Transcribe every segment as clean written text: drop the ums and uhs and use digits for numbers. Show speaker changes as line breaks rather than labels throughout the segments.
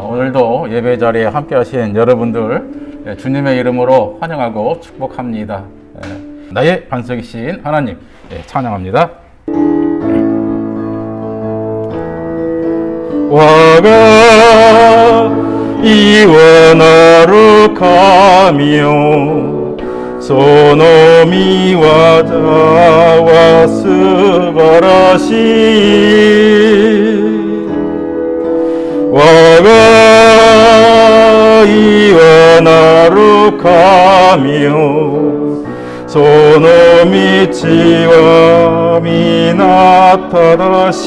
오늘도 예배 자리에 함께 하신 여러분들 주님의 이름으로 환영하고 축복합니다. 나의 반석이신 하나님 찬양합니다. 와가 이원하러 가며 소노미와 자와 스바라시 와가 이원하러 가며 소노미치와 미나타다시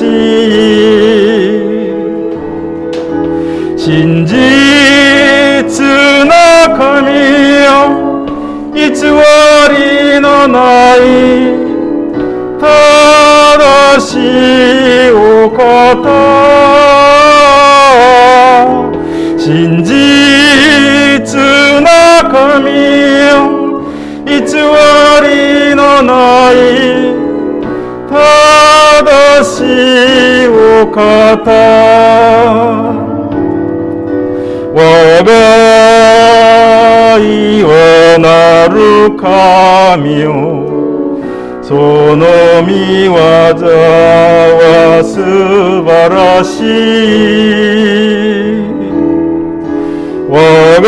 신지츠나카미요 이츠와리のない正しいお方真実な神よ偽りのない正しいお方我が岩なる神よその御業は素晴らしい我が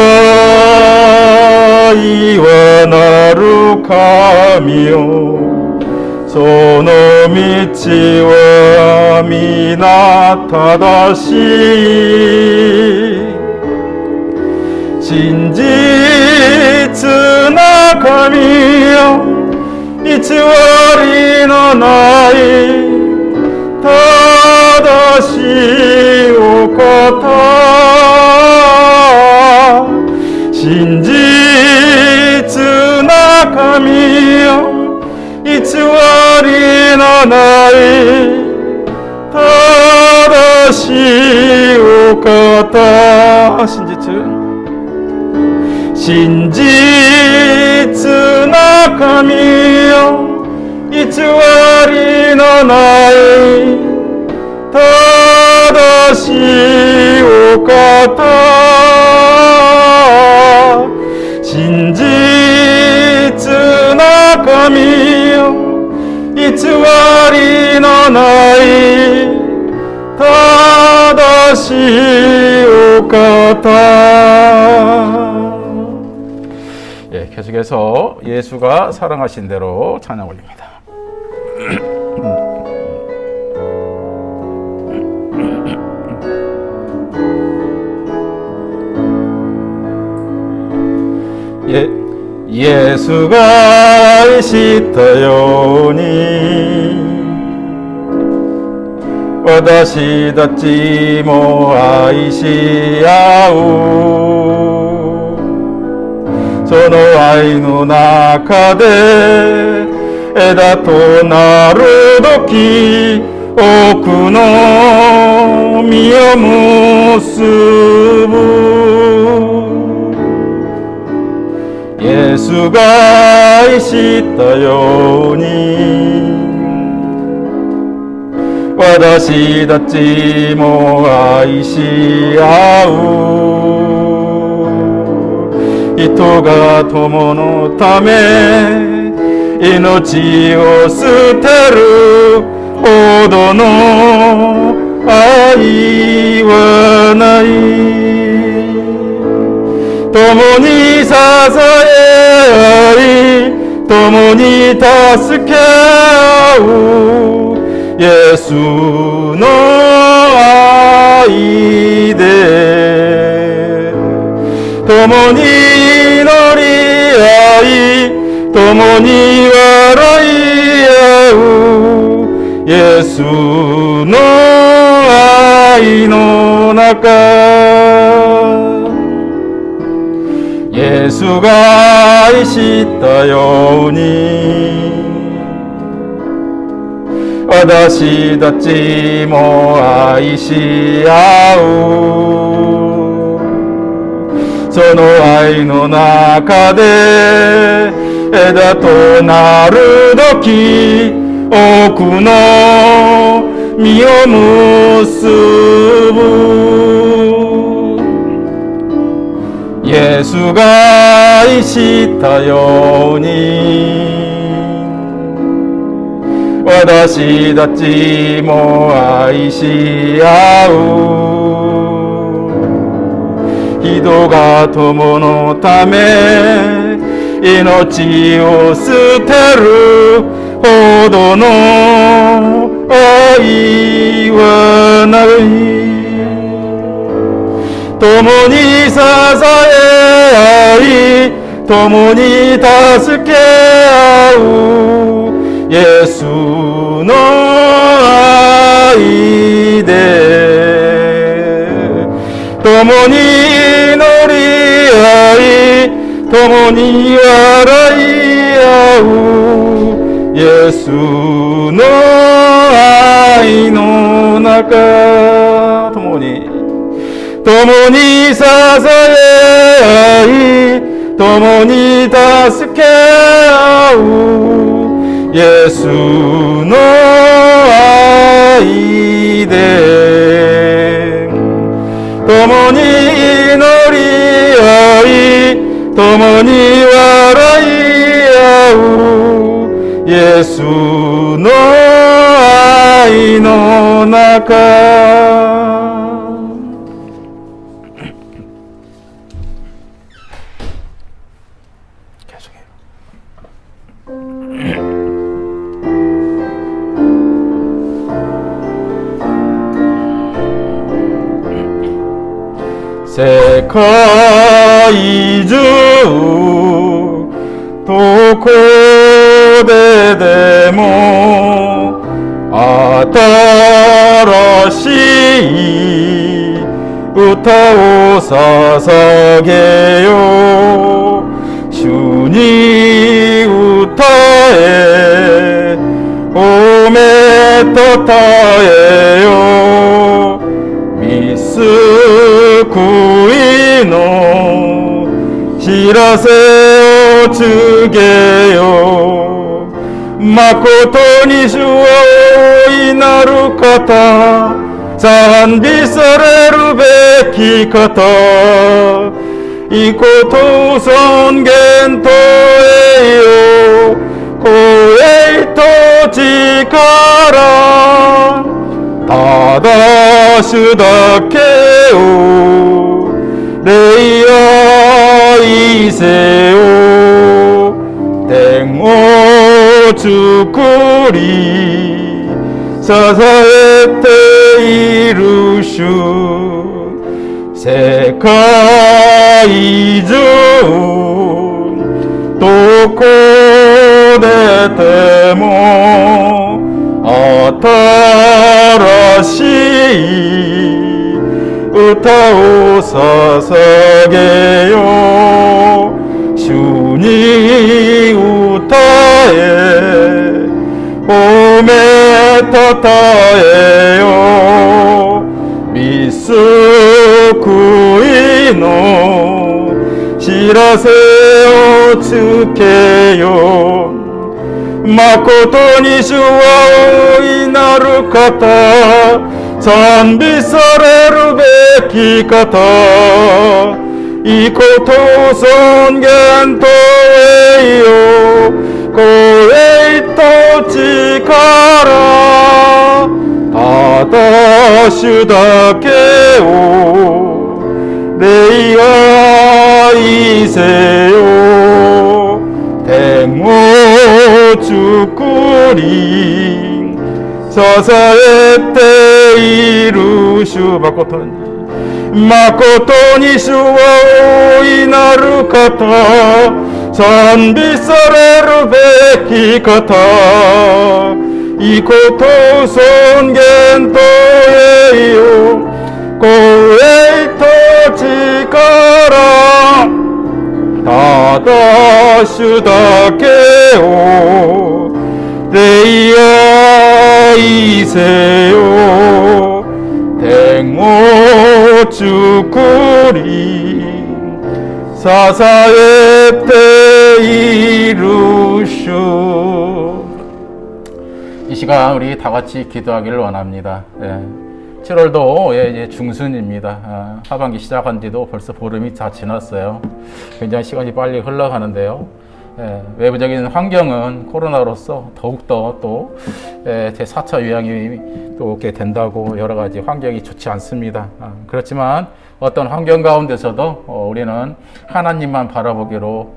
岩なる神よその道は皆正しい真実な神よ偽りのない正しいお方真実な神よ偽りのない正しいお方真実な神よ偽りのない正しいお方真実な神よ偽りのない正しいお方계속해서 예수가 사랑하신 대로 찬양 올립니다. 예수가愛したように私たちも愛し合うその愛の中で枝となる時多くの実を結ぶイエスが愛したように私たちも愛し合う人が友のため命を捨てるほどの愛はない共に支え合い共に助け合うイエスの愛で共に祈り合い共に笑い合うイエスの愛の中イエスが愛したように私たちも愛し合うその愛の中で枝となる時多くの実を結ぶ主が愛したように私たちも愛し合う。人が友のため命を捨てるほどの愛はない。共に支え合い、共に助け合うイエスの愛で共に祈り合い、共に笑い合うイエスの愛の中、共に支え合い、共に助け合うイエスの愛で共に祈り合い、共に笑い合うイエスの愛の中。世界中どこででも新しい歌を捧げよう。主に歌え褒めたたえよう。見救いの知らせを告げよう。誠に主を大いなる方、賛美されるべき方、異こと尊厳と栄誉、光栄と力、ただ主だけを礼愛せよ。天を作り支えている主、世界中どこででも新しい歌を捧げよう。主に歌え褒めたたえよう。見救いの知らせをつけよう。誠に主は大いなる方、賛美されるべき方、異こと尊厳と栄誉、光栄と力、ただ主だけを礼愛せよ。天を作り支えている主、誠に主は大いなる方、賛美されるべき方、異こと尊厳と栄誉、光栄と力、ただ主だけを礼愛せよ。天を作り支えている주。 이 시간 우리 다 같이 기도하기를 원합니다. 7월도 이제 중순입니다. 하반기 시작한 지도 벌써 보름이 다 지났어요. 굉장히 시간이 빨리 흘러가는데요. 외부적인 환경은 코로나로서 더욱더 또 제4차 유행이 또 오게 된다고 여러 가지 환경이 좋지 않습니다. 그렇지만 어떤 환경 가운데서도 우리는 하나님만 바라보기로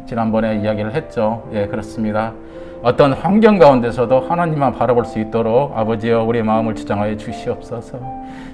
지난번에 이야기를 했죠. 그렇습니다. 어떤 환경 가운데서도 하나님만 바라볼 수 있도록 아버지여 우리 마음을 주장하여 주시옵소서.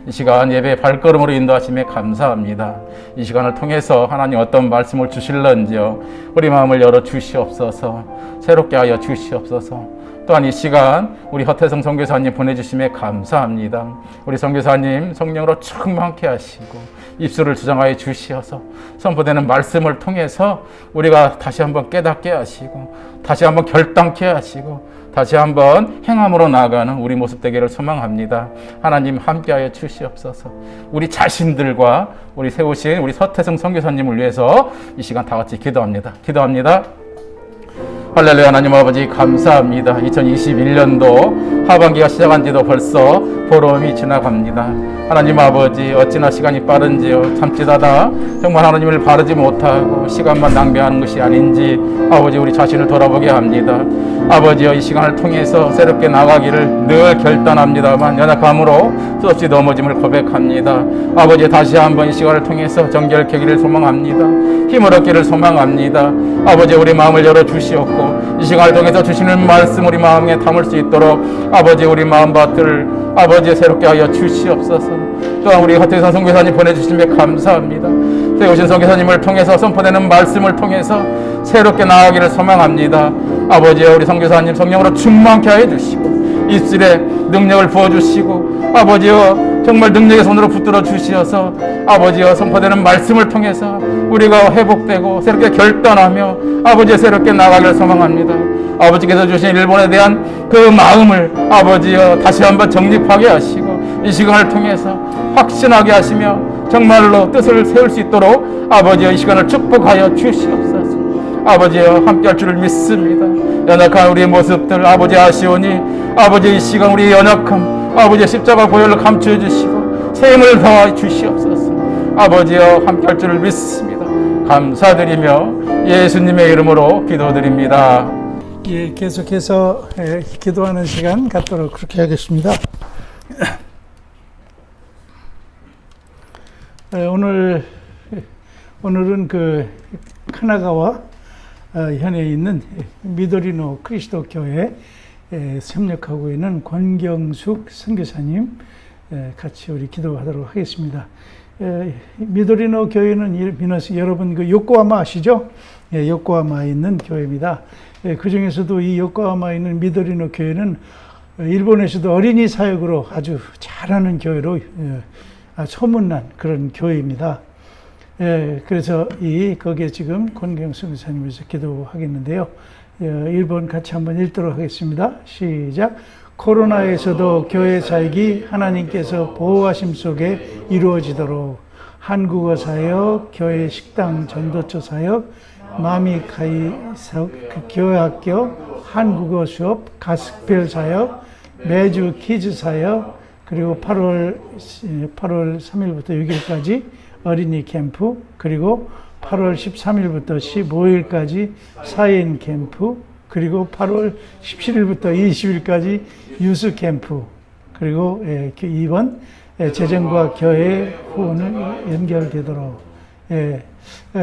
이 시간 예배 발걸음으로 인도하심에 감사합니다. 이 시간을 통해서 하나님 어떤 말씀을 주실런지요 우리 마음을 열어 주시옵소서. 새롭게 하여 주시옵소서. 또한 이 시간 우리 허태성 선교사님 보내주심에 감사합니다. 우리 선교사님 성령으로 충만케 하시고 입술을 주장하여 주시어서 선포되는 말씀을 통해서 우리가 다시 한번 깨닫게 하시고 다시 한번 결단케 하시고 다시 한번 행함으로 나아가는 우리 모습 되기를 소망합니다. 하나님 함께하여 주시옵소서. 우리 자신들과 우리 세우신 우리 서태성 선교사님을 위해서 이 시간 다 같이 기도합니다. 할렐루야. 하나님 아버지 감사합니다. 2021년도 하반기가 시작한 지도 벌써 보름이 지나갑니다. 하나님 아버지 어찌나 시간이 빠른지요. 참치다다 정말 하나님을 바르지 못하고 시간만 낭비하는 것이 아닌지 아버지 우리 자신을 돌아보게 합니다. 아버지여 이 시간을 통해서 새롭게 나가기를 늘 결단합니다만 연약함으로 수없이 넘어짐을 고백합니다. 아버지 다시 한번 이 시간을 통해서 정결케기를 소망합니다. 힘을 얻기를 소망합니다. 아버지 우리 마음을 열어주시옵고 이 시간을 통해서 주시는 말씀 우리 마음에 담을 수 있도록 아버지 우리 마음밭을 아버지 새롭게 하여 주시옵소서. 또한 우리 허태선 선교사님 보내주시며 감사합니다. 세우신 선교사님을 통해서 선포되는 말씀을 통해서 새롭게 나아가기를 소망합니다. 아버지여 우리 선교사님 성령으로 충만케 하여 주시고 입술에 능력을 부어주시고 아버지여 정말 능력의 손으로 붙들어 주시어서 아버지여 선포되는 말씀을 통해서 우리가 회복되고 새롭게 결단하며 아버지여 새롭게 나아가기를 소망합니다. 아버지께서 주신 일본에 대한 그 마음을 아버지여 다시 한번 정립하게 하시고 이 시간을 통해서 확신하게 하시며 정말로 뜻을 세울 수 있도록 아버지여 이 시간을 축복하여 주시옵소서. 아버지여 함께할 줄을 믿습니다. 연약한 우리의 모습들 아버지 아시오니 아버지 이 시간 우리의 연약함 아버지의 십자가 보혈을 감추어 주시고 새 힘을 더하 주시옵소서. 아버지여 함께할 줄을 믿습니다. 감사드리며 예수님의 이름으로 기도드립니다.
계속해서 기도하는 시간 갖도록 그렇게 하겠습니다. 오늘은 그 카나가와 현에 있는 미도리노 그리스도 교회에 협력하고 있는 권경숙 선교사님 같이 우리 기도하도록 하겠습니다. 미도리노 교회는 여러분 그 요코하마 아시죠? 요코하마에 있는 교회입니다. 그 중에서도 이 요코하마에 있는 미도리노 교회는 일본에서도 어린이 사역으로 아주 잘하는 교회로 소문난 그런 교회입니다. 그래서 거기에 지금 권경숙 선교사님께서 기도하겠는데요. 1번 같이 한번 읽도록 하겠습니다. 시작. 코로나에서도 교회 사역이 하나님께서 보호하심 속에 이루어지도록 한국어 사역, 교회 식당 전도처 사역, 마미카이 사역, 교회학교, 한국어 수업, 가스펠 사역, 매주 키즈 사역, 그리고 8월 3일부터 6일까지 어린이 캠프, 그리고 8월 13일부터 15일까지 사인 캠프, 그리고 8월 17일부터 20일까지 유스 캠프, 그리고 2번 재정과 교회 후원을 연결되도록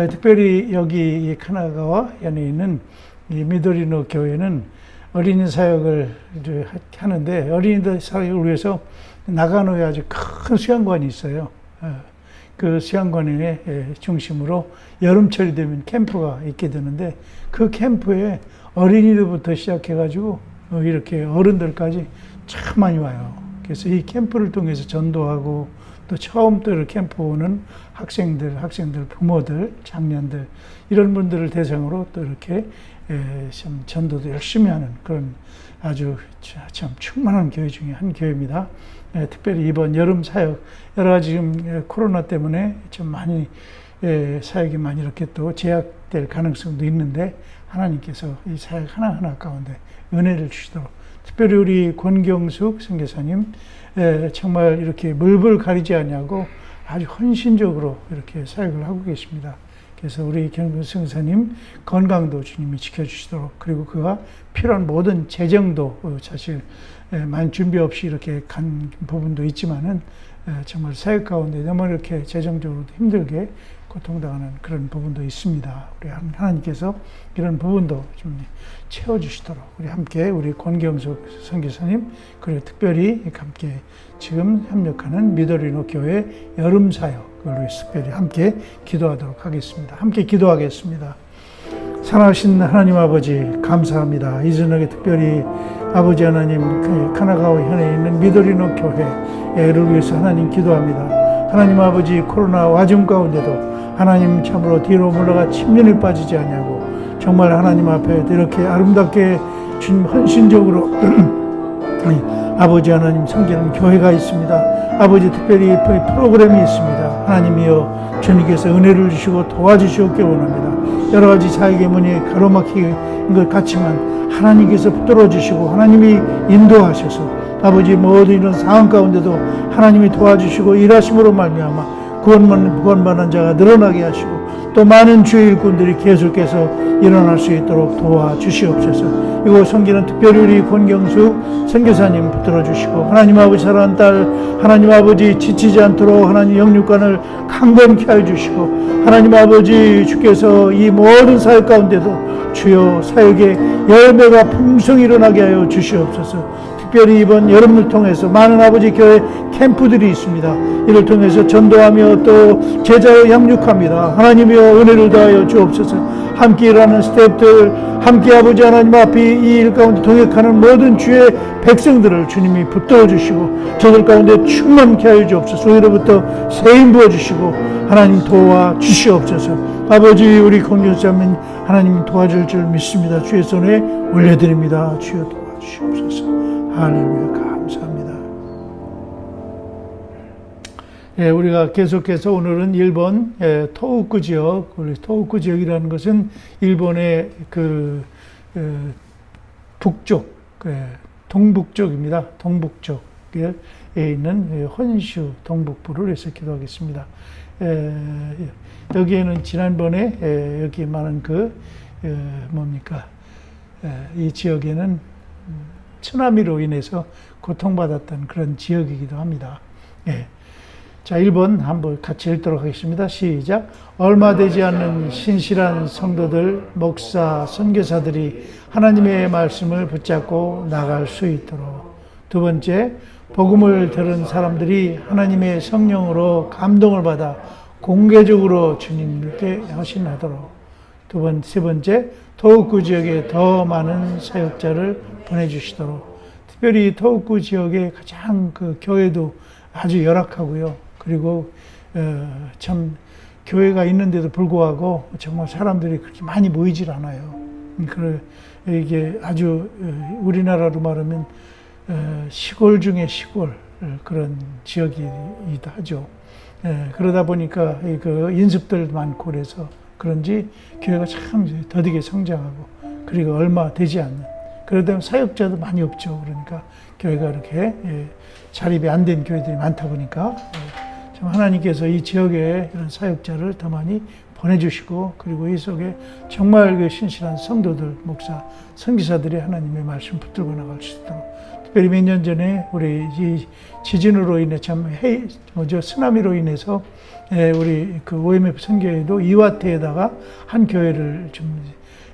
특별히 여기 카나가와 연에 있는 이 미도리노 교회는 어린이 사역을 하는데 어린이들 사역을 위해서 나가노에 아주 큰 수양관이 있어요. 그 수양관의 중심으로 여름철이 되면 캠프가 있게 되는데 그 캠프에 어린이들부터 시작해가지고 이렇게 어른들까지 참 많이 와요. 그래서 이 캠프를 통해서 전도하고 또 처음 또 캠프 오는 학생들, 부모들, 장년들 이런 분들을 대상으로 또 이렇게 참 전도도 열심히 하는 그런 아주 참 충만한 교회 중에 한 교회입니다. 특별히 이번 여름 사역 여러 가지 지금 코로나 때문에 좀 많이 사역이 많이 이렇게 또 제약될 가능성도 있는데 하나님께서 이 사역 하나하나 가운데 은혜를 주시도록 특별히 우리 권경숙 선교사님 정말 이렇게 물불 가리지 않냐고 아주 헌신적으로 이렇게 사역을 하고 계십니다. 그래서 우리 경숙 선교사님 건강도 주님이 지켜주시도록, 그리고 그가 필요한 모든 재정도 사실 많이 준비 없이 이렇게 간 부분도 있지만은 정말 사역 가운데 너무 이렇게 재정적으로 힘들게 고통당하는 그런 부분도 있습니다. 우리 하나님께서 이런 부분도 좀 채워주시도록 우리 함께 우리 권경숙 선교사님, 그리고 특별히 함께 지금 협력하는 미더리노 교회 여름 사역을 위해서 특별히 함께 기도하도록 하겠습니다. 함께 기도하겠습니다. 사랑하신 하나님 아버지 감사합니다. 이 저녁에 특별히 아버지 하나님 카나가와 현에 있는 미도리노 교회를 위해서 하나님 기도합니다. 하나님 아버지 코로나 와중 가운데도 하나님 참으로 뒤로 물러가 침륜에 빠지지 않냐고 정말 하나님 앞에 이렇게 아름답게 주님 헌신적으로 아버지 하나님 섬기는 교회가 있습니다. 아버지 특별히 프로그램이 있습니다. 하나님이여 주님께서 은혜를 주시고 도와주시옵길 원합니다. 여러 가지 사역의 문이 가로막힌 것 같지만 하나님께서 붙들어 주시고 하나님이 인도하셔서 아버지 모든 이런 상황 가운데도 하나님이 도와주시고 일하심으로 말미암아 구원받는 자가 늘어나게 하시고 또 많은 주의 일꾼들이 계속해서 일어날 수 있도록 도와주시옵소서. 이곳 섬기는 특별히 우리 권경숙 선교사님 붙들어 주시고 하나님 아버지 사랑하는 딸 하나님 아버지 지치지 않도록 하나님 영육간을 강건케 하여 주시고 하나님 아버지 주께서 이 모든 사역 가운데도 주여 사역의 열매가 풍성히 일어나게 하여 주시옵소서. 특별히 이번 여름을 통해서 많은 아버지 교회 캠프들이 있습니다. 이를 통해서 전도하며 또 제자를 양육합니다. 하나님이여 은혜를 다하여 주옵소서. 함께 일하는 스태프들, 함께 아버지 하나님 앞에 이 일 가운데 동역하는 모든 주의 백성들을 주님이 붙들어 주시고 저들 가운데 충만케 하여 주옵소서. 위로부터 세임 부어 주시고 하나님 도와 주시옵소서. 아버지 우리 권교사님 하나님 도와줄 줄 믿습니다. 주의 손에 올려드립니다. 주여 도와주시옵소서. 할렐루야 감사합니다. 예, 우리가 계속해서 오늘은 일본 토호쿠 지역, 토호쿠 지역이라는 것은 일본의 그 북쪽, 동북쪽입니다. 동북쪽에 있는 혼슈 동북부를 해서 기도하겠습니다. 여기에는 지난번에 여기 많은 이 지역에는 쓰나미로 인해서 고통받았던 그런 지역이기도 합니다. 예. 자, 1번 한번 같이 읽도록 하겠습니다. 시작. 얼마 되지 않는 신실한 성도들, 목사, 선교사들이 하나님의 말씀을 붙잡고 나갈 수 있도록. 두 번째, 복음을 들은 사람들이 하나님의 성령으로 감동을 받아 공개적으로 주님께 헌신하도록. 세 번째, 토호쿠 지역에 더 많은 사역자를 보내주시도록. 특별히 토호쿠 지역의 가장 교회도 아주 열악하고요. 그리고 참 교회가 있는데도 불구하고 정말 사람들이 그렇게 많이 모이질 않아요. 이게 아주 우리나라로 말하면 시골 중에 시골 그런 지역이기도 하죠. 그러다 보니까 인습들 많고 그래서 그런지 교회가 참 더디게 성장하고 그리고 얼마 되지 않는, 그러다 보면 사역자도 많이 없죠. 그러니까 교회가 이렇게 자립이 안 된 교회들이 많다 보니까 참 하나님께서 이 지역에 이런 사역자를 더 많이 보내주시고 그리고 이 속에 정말 신실한 성도들, 목사, 선교사들이 하나님의 말씀 붙들고 나갈 수 있도록. 특별히 몇 년 전에 우리 이 지진으로 인해 쓰나미로 인해서 우리 OMF 선교회도 이와테에다가 한 교회를 좀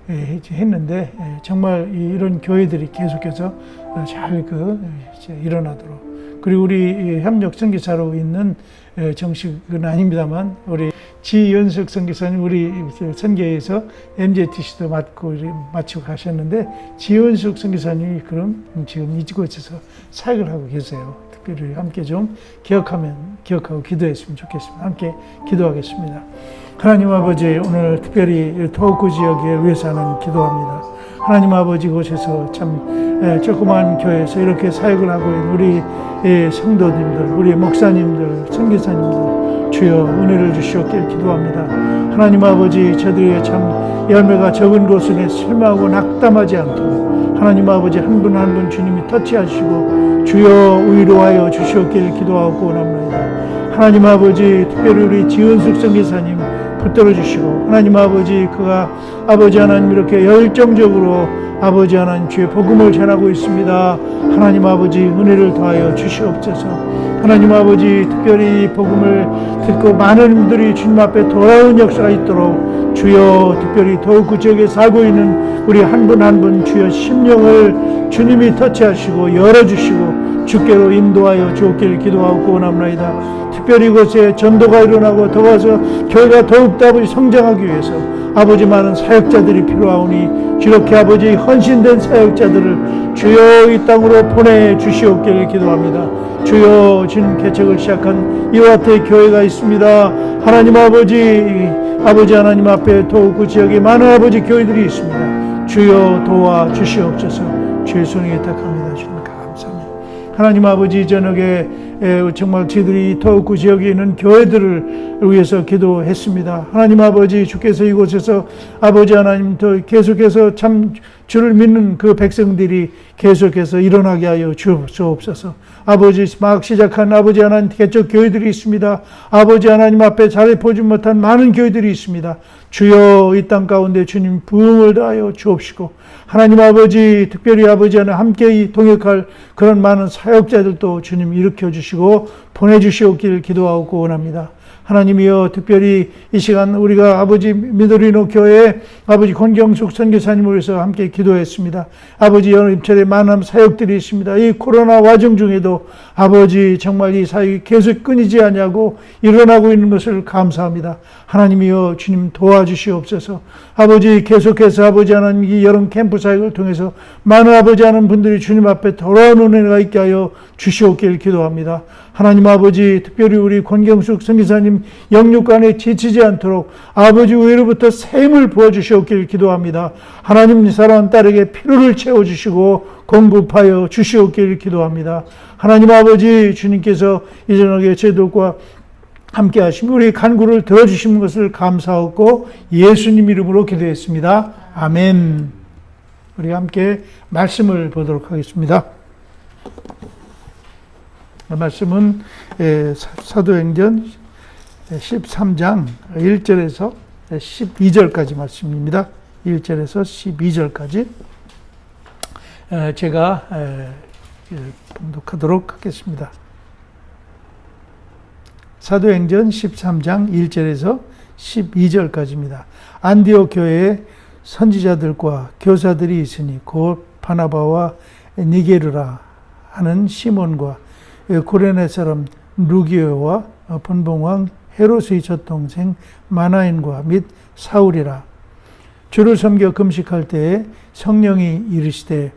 했는데 정말 이런 교회들이 계속해서 잘 일어나도록. 그리고 우리 협력 선교사로 있는 정식은 아닙니다만 우리 지연석 선교사님 우리 선교회에서 MZTC도 마치고 가셨는데 지연석 선교사님이 그럼 지금 이곳에서 사역을 하고 계세요. 특별히 함께 좀 기억하고 기도했으면 좋겠습니다. 함께 기도하겠습니다. 하나님 아버지, 오늘 특별히 토호쿠 지역에 위해서 하는 기도합니다. 하나님 아버지, 곳에서 참 조그마한 교회에서 이렇게 사역을 하고 있는 우리 성도님들, 우리 목사님들, 선교사님들 주여 은혜를 주시옵길 기도합니다. 하나님 아버지, 저들의 참 열매가 적은 곳에 실망하고 낙담하지 않도록 하나님 아버지 한 분 한 분 주님이 터치하시고 주여 위로하여 주시옵길 기도하고 원합니다. 하나님 아버지 특별히 우리 지은숙 선교사님 붙들어 주시고 하나님 아버지 그가 아버지 하나님 이렇게 열정적으로 아버지 하나님 주의 복음을 전하고 있습니다. 하나님 아버지 은혜를 더하여 주시옵소서. 하나님 아버지 특별히 복음을 듣고 많은 분들이 주님 앞에 돌아온 역사가 있도록 주여 특별히 더욱 그 지역에 살고 있는 우리 한 분 한 분 주여 심령을 주님이 터치하시고 열어주시고 주께로 인도하여 주옵기를 기도하고 원합니다. 특별히 이곳에 전도가 일어나고 더 가서 교회가 더욱더 아버지 성장하기 위해서 아버지 많은 사역자들이 필요하오니 이렇게 아버지 헌신된 사역자들을 주여 이 땅으로 보내주시옵기를 기도합니다. 주여 주님 개척을 시작한 이와태 교회가 있습니다. 하나님 아버지 하나님 앞에 더욱 그 지역에 많은 아버지 교회들이 있습니다. 주여 도와주시옵소서. 주의 손에 부탁합니다. 주님 감사합니다. 하나님 아버지 저녁에 정말 저희들이 더욱 그 지역에 있는 교회들을 위해서 기도했습니다. 하나님 아버지 주께서 이곳에서 아버지 하나님 더 계속해서 참 주를 믿는 그 백성들이 계속해서 일어나게 하여 주옵소서. 아버지 막 시작한 아버지 하나님 개척 교회들이 있습니다. 아버지 하나님 앞에 자리 보지 못한 많은 교회들이 있습니다. 주여 이 땅 가운데 주님 부흥을 다하여 주옵시고 하나님 아버지 특별히 아버지 하나님 함께 동역할 그런 많은 사역자들도 주님 일으켜 주시고 보내주시옵기를 기도하고 원합니다. 하나님이여 특별히 이 시간 우리가 아버지 미도리노 교회 아버지 권경숙 선교사님을 위해서 함께 기도했습니다. 아버지 여름철에 많은 사역들이 있습니다. 이 코로나 와중 중에도 아버지 정말 이 사역이 계속 끊이지 않냐고 일어나고 있는 것을 감사합니다. 하나님이여 주님 도와주시옵소서. 아버지 계속해서 아버지 하나님 이 여름 캠프 사역을 통해서 많은 아버지 하는 분들이 주님 앞에 돌아오는 은혜가 있게 하여 주시옵기를 기도합니다. 하나님 아버지 특별히 우리 권경숙 선교사님 영육간에 지치지 않도록 아버지 위로부터 샘을 부어주시옵기를 기도합니다. 하나님 사랑하는 딸에게 필요를 채워주시고 공급하여 주시옵기를 기도합니다. 하나님 아버지 주님께서 이 저녁에 저희들과 함께 하시며 우리 간구를 들어주시는 것을 감사하고 예수님 이름으로 기도했습니다. 아멘. 우리 함께 말씀을 보도록 하겠습니다. 말씀은 사도행전 13장 1절에서 12절까지 말씀입니다. 1절에서 12절까지 제가 봉독하도록 하겠습니다. 사도행전 13장 1절에서 12절까지입니다. 안디옥 교회에 선지자들과 교사들이 있으니 곧 바나바와 니게르라 하는 시몬과 고레네 사람 루기오와 분봉왕 헤롯의 젖동생 마나인과 및 사울이라. 주를 섬겨 금식할 때에 성령이 이르시되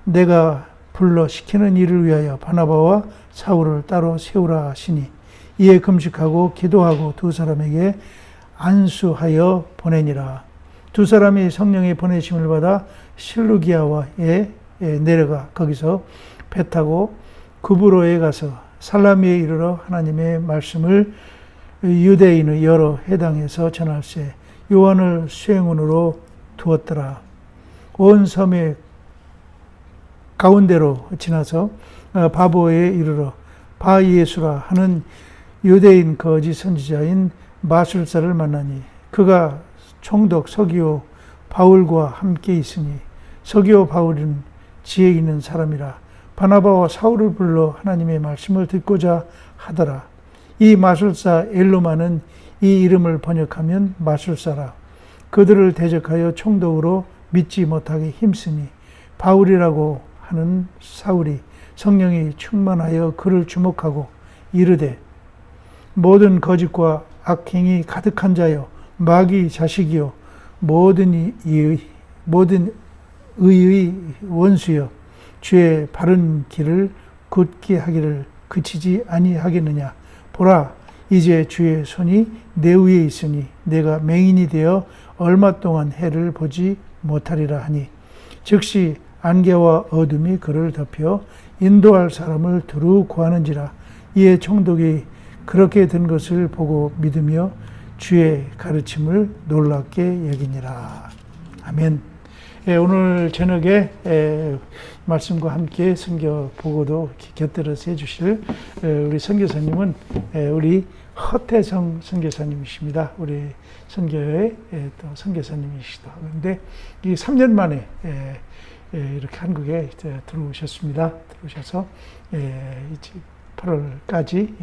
내가 불러 시키는 일을 위하여 바나바와 사울을 따로 세우라 하시니 이에 금식하고 기도하고 두 사람에게 안수하여 보내니라. 두 사람이 성령의 보내심을 받아 실루기아에 내려가 거기서 배 타고 구브로에 가서 살라미에 이르러 하나님의 말씀을 유대인의 여러 해당에서 전할세 요한을 수행원으로 두었더라. 온 섬의 가운데로 지나서 바보에 이르러 바이에수라 하는 유대인 거짓 선지자인 마술사를 만나니 그가 총독 서기오 바울과 함께 있으니 서기오 바울은 지혜 있는 사람이라. 바나바와 사울을 불러 하나님의 말씀을 듣고자 하더라. 이 마술사 엘로마는 이 이름을 번역하면 마술사라. 그들을 대적하여 총독으로 믿지 못하게 힘쓰니 바울이라고 하는 사울이 성령이 충만하여 그를 주목하고 이르되 모든 거짓과 악행이 가득한 자여 마귀 자식이요 모든 의의 원수여 주의 바른 길을 굳게 하기를 그치지 아니하겠느냐. 보라 이제 주의 손이 내 위에 있으니 내가 맹인이 되어 얼마 동안 해를 보지 못하리라 하니 즉시 안개와 어둠이 그를 덮여 인도할 사람을 두루 구하는지라. 이에 총독이 그렇게 된 것을 보고 믿으며 주의 가르침을 놀랍게 여기니라. 아멘. 오늘 저녁에 말씀과 함께 선교 보고도 곁들여서 해주실 우리 선교사님은 우리 허태성 선교사님이십니다. 우리 선교회 또 선교사님이시기도 하는데 이 3년 만에 이렇게 한국에 들어오셨습니다. 들어오셔서 8월까지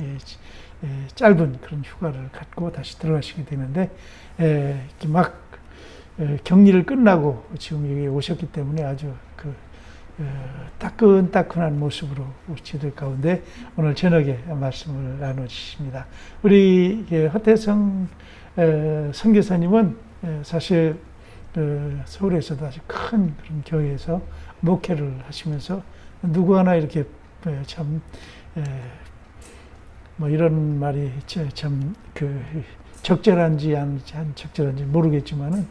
짧은 그런 휴가를 갖고 다시 들어가시게 되는데 이렇게 막 격리를 끝나고 지금 여기 오셨기 때문에 아주 그 따끈따끈한 모습으로 우리들 가운데 오늘 저녁에 말씀을 나눠주십니다. 우리 허태성 선교사님은 사실 서울에서도 아주 큰 그런 교회에서 목회를 하시면서 누구 하나 이렇게 참 뭐 이런 말이 참 그 적절한지 안 적절한지 모르겠지만은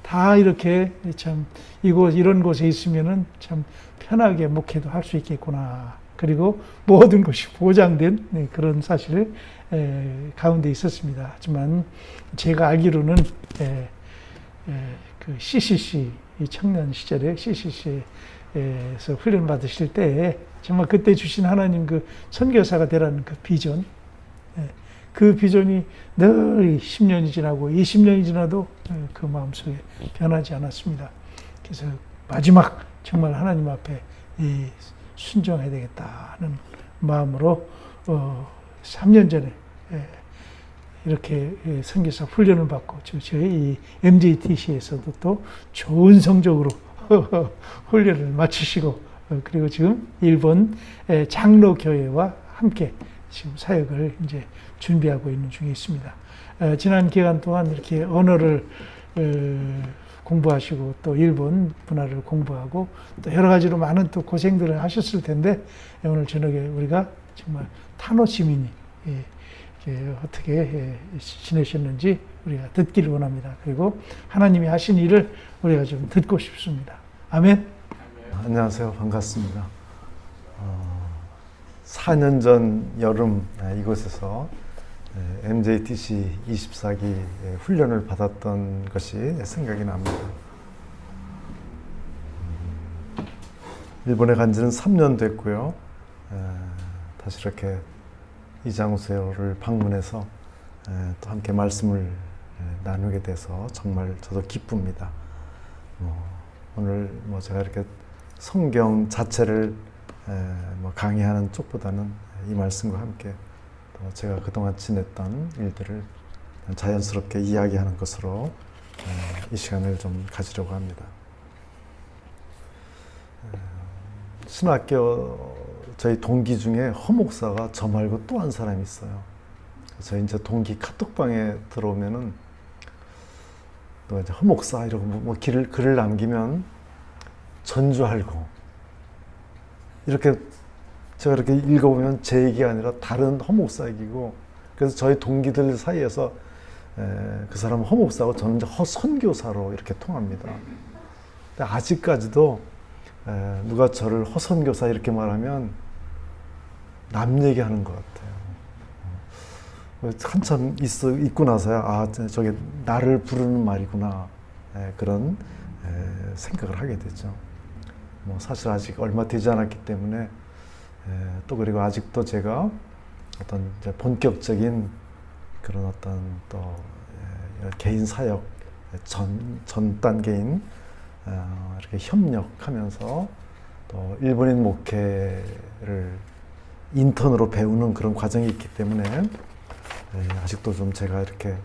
다 이렇게 참 이런 곳에 있으면은 참 편하게 목회도 할 수 있겠구나. 그리고 모든 것이 보장된 그런 사실 가운데 있었습니다. 하지만 제가 알기로는 그 CCC 청년 시절에 CCC에서 훈련 받으실 때 정말 그때 주신 하나님 그 선교사가 되라는 그 비전, 그 비전이 늘 10년이 지나고 20년이 지나도 그 마음속에 변하지 않았습니다. 그래서 마지막 정말 하나님 앞에 순종해야 되겠다는 마음으로 3년 전에 이렇게 선교사 훈련을 받고 저희 이 MJTC에서도 또 좋은 성적으로 훈련을 마치시고 그리고 지금 일본 장로교회와 함께 지금 사역을 이제 준비하고 있는 중에 있습니다. 지난 기간 동안 이렇게 언어를 공부하시고 또 일본 문화를 공부하고 또 여러 가지로 많은 또 고생들을 하셨을 텐데 오늘 저녁에 우리가 정말 타노 시민이 어떻게 지내셨는지 우리가 듣기를 원합니다. 그리고 하나님이 하신 일을 우리가 좀 듣고 싶습니다. 아멘.
안녕하세요. 반갑습니다. 4년 전 여름 이곳에서 MJTC 24기 훈련을 받았던 것이 생각이 납니다. 일본에 간 지는 3년 됐고요. 다시 이렇게 이 장소를 방문해서 또 함께 말씀을 나누게 돼서 정말 저도 기쁩니다. 오늘 제가 이렇게 성경 자체를 강의하는 쪽보다는 이 말씀과 함께 또 제가 그동안 지냈던 일들을 자연스럽게 이야기하는 것으로 이 시간을 좀 가지려고 합니다. 신학교 저희 동기 중에 허 목사가 저 말고 또 한 사람이 있어요. 그래서 이제 동기 카톡방에 들어오면은 또 이제 허 목사 이러고 글을 남기면 전주할고 이렇게 제가 이렇게 읽어보면 제 얘기가 아니라 다른 허 목사 얘기고 그래서 저희 동기들 사이에서 그 사람은 허 목사고 저는 이제 허 선교사로 이렇게 통합니다. 근데 아직까지도 누가 저를 허 선교사 이렇게 말하면 남 얘기하는 것 같아요. 한참 있고 나서야 저게 나를 부르는 말이구나 그런 생각을 하게 되죠. 사실 아직 얼마 되지 않았기 때문에 또 그리고 아직도 제가 어떤 이제 본격적인 그런 어떤 또 개인 사역 전 단계인 이렇게 협력하면서 또 일본인 목회를 인턴으로 배우는 그런 과정이 있기 때문에 아직도 좀 제가 이렇게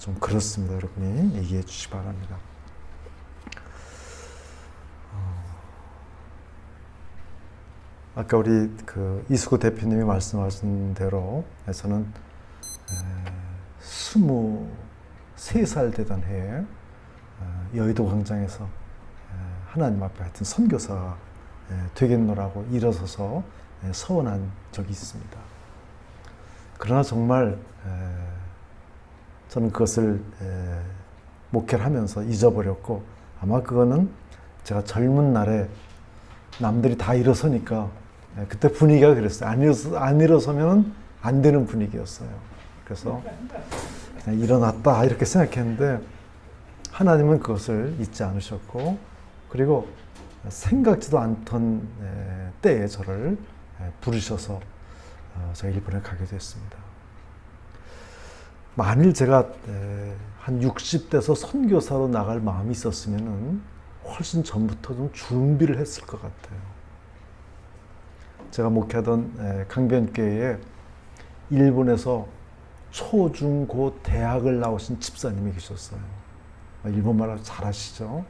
좀 그렇습니다. 여러분이 얘기해 주시기 바랍니다. 아까 우리 그 이수구 대표님이 말씀하신 대로 저는 23살 되던 해에 여의도 광장에서 하나님 앞에 하여튼 선교사가 되겠노라고 일어서서 서원한 적이 있습니다. 그러나 정말 저는 그것을 목회를 하면서 잊어버렸고 아마 그거는 제가 젊은 날에 남들이 다 일어서니까 그때 분위기가 그랬어요. 안 일어서면 안 되는 분위기였어요. 그래서 그냥 일어났다 이렇게 생각했는데 하나님은 그것을 잊지 않으셨고, 그리고 생각지도 않던 때에 저를 부르셔서 제가 일본에 가게 됐습니다. 만일 제가 한 60대에서 선교사로 나갈 마음이 있었으면 훨씬 전부터 좀 준비를 했을 것 같아요. 제가 목회하던 강변교회에 일본에서 초, 중, 고 대학을 나오신 집사님이 계셨어요. 일본말 잘하시죠?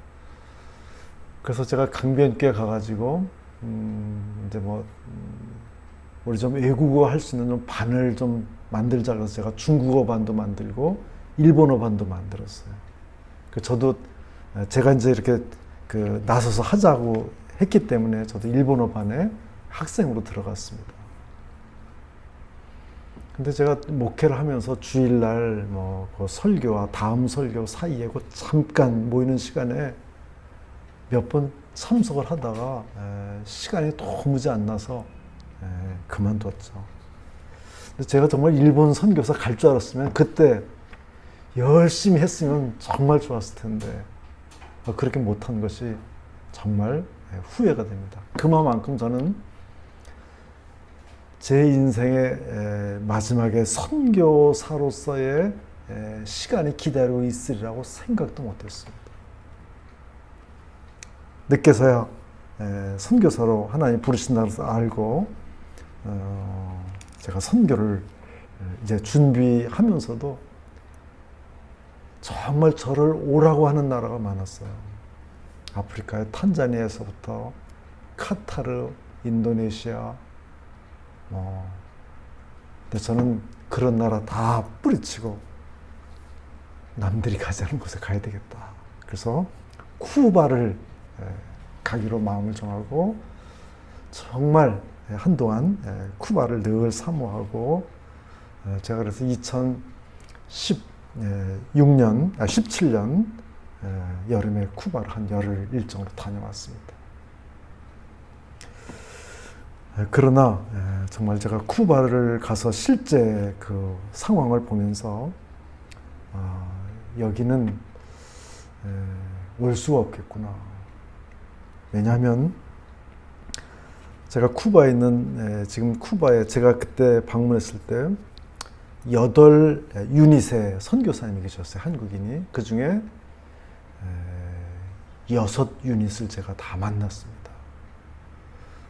그래서 제가 강변교회 가가지고 이제 우리 좀 외국어 할 수 있는 좀 반을 좀 만들자 그래서 제가 중국어 반도 만들고 일본어 반도 만들었어요. 저도 제가 이제 이렇게 나서서 하자고 했기 때문에 저도 일본어 반에 학생으로 들어갔습니다. 근데 제가 목회를 하면서 주일날 그 설교와 다음 설교 사이에 그 잠깐 모이는 시간에 몇 번 참석을 하다가 시간이 도무지 안 나서 그만뒀죠. 근데 제가 정말 일본 선교사 갈 줄 알았으면 그때 열심히 했으면 정말 좋았을 텐데 그렇게 못한 것이 정말 후회가 됩니다. 그만큼 저는 제 인생의 마지막에 선교사로서의 시간이 기다리고 있으리라고 생각도 못했습니다. 늦게서야 선교사로 하나님 부르신다고 해서 알고 제가 선교를 이제 준비하면서도 정말 저를 오라고 하는 나라가 많았어요. 아프리카의 탄자니아에서부터 카타르, 인도네시아 근데 저는 그런 나라 다 뿌리치고 남들이 가지 않은 곳에 가야 되겠다. 그래서 쿠바를 가기로 마음을 정하고 정말 한동안 쿠바를 늘 사모하고 제가 그래서 17년 여름에 쿠바를 한 열흘 일정으로 다녀왔습니다. 그러나 정말 제가 쿠바를 가서 실제 그 상황을 보면서 여기는 올 수가 없겠구나. 왜냐하면 제가 쿠바에 있는 지금 쿠바에 제가 그때 방문했을 때 8 유닛의 선교사님이 계셨어요. 한국인이. 그 중에 6 유닛을 제가 다 만났습니다.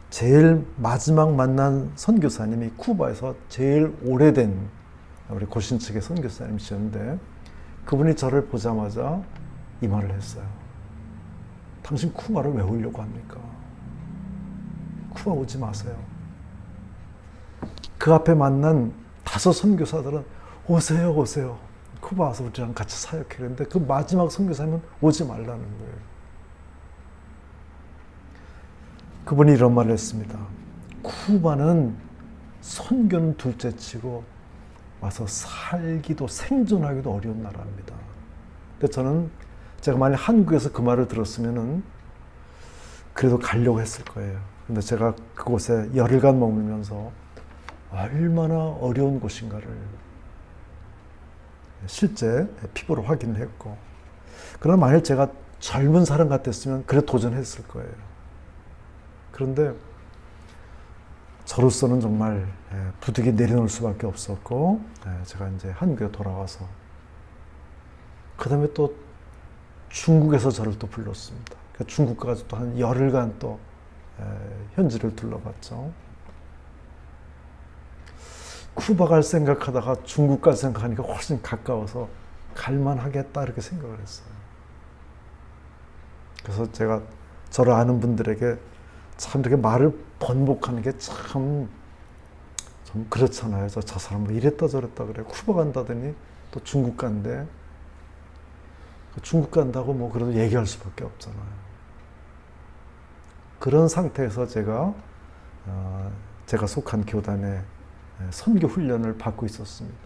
제일 마지막 만난 선교사님이 쿠바에서 제일 오래된 우리 고신 측의 선교사님이셨는데 그분이 저를 보자마자 이 말을 했어요. 당신 쿠바를 왜 오려고 합니까? 쿠바 오지 마세요. 그 앞에 만난 5 선교사들은 오세요, 오세요. 쿠바 와서 우리랑 같이 사역해. 그런데 그 마지막 선교사님은 오지 말라는 거예요. 그분이 이런 말을 했습니다. 쿠바는 선교는 둘째치고 와서 살기도 생존하기도 어려운 나라입니다. 근데 저는 제가 만약 한국에서 그 말을 들었으면은 그래도 가려고 했을 거예요. 근데 제가 그곳에 열흘간 머물면서 얼마나 어려운 곳인가를 실제 피부로 확인을 했고, 그러나 만약 제가 젊은 사람 같았으면 그래 도전했을 거예요. 그런데 저로서는 정말 부득이 내려놓을 수밖에 없었고, 제가 이제 한국에 돌아와서 그 다음에 또 중국에서 저를 또 불렀습니다. 그러니까 중국 가서 또 한 열흘간 또 현지를 둘러봤죠. 쿠바 갈 생각하다가 중국 갈 생각하니까 훨씬 가까워서 갈만하겠다 이렇게 생각을 했어요. 그래서 제가 저를 아는 분들에게 참 이렇게 말을 번복하는 게 참 그렇잖아요. 저 사람 뭐 이랬다 저랬다 그래. 쿠바 간다더니 또 중국 간대. 중국 간다고 뭐 그래도 얘기할 수밖에 없잖아요. 그런 상태에서 제가 속한 교단에 선교 훈련을 받고 있었습니다.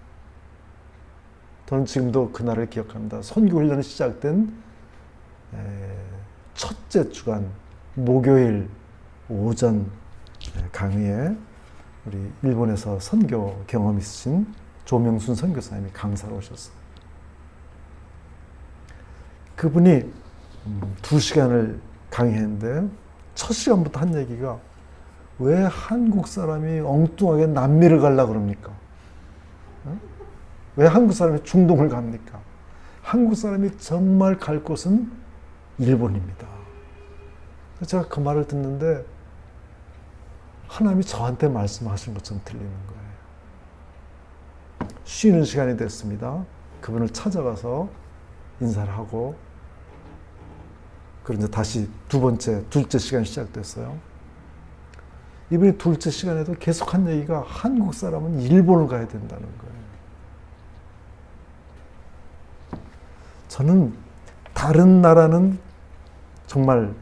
저는 지금도 그날을 기억합니다. 선교 훈련이 시작된 첫째 주간 목요일 오전 강의에 우리 일본에서 선교 경험 있으신 조명순 선교사님이 강사로 오셨어요. 그분이 2시간을 강의했는데 첫 시간부터 한 얘기가 왜 한국 사람이 엉뚱하게 남미를 가려고 그럽니까? 왜 한국 사람이 중동을 갑니까? 한국 사람이 정말 갈 곳은 일본입니다. 제가 그 말을 듣는데 하나님이 저한테 말씀하신 것처럼 들리는 거예요. 쉬는 시간이 됐습니다. 그분을 찾아가서 인사를 하고 그런데 다시 둘째 시간이 시작됐어요. 이분이 둘째 시간에도 계속 한 얘기가 한국 사람은 일본을 가야 된다는 거예요. 저는 다른 나라는 정말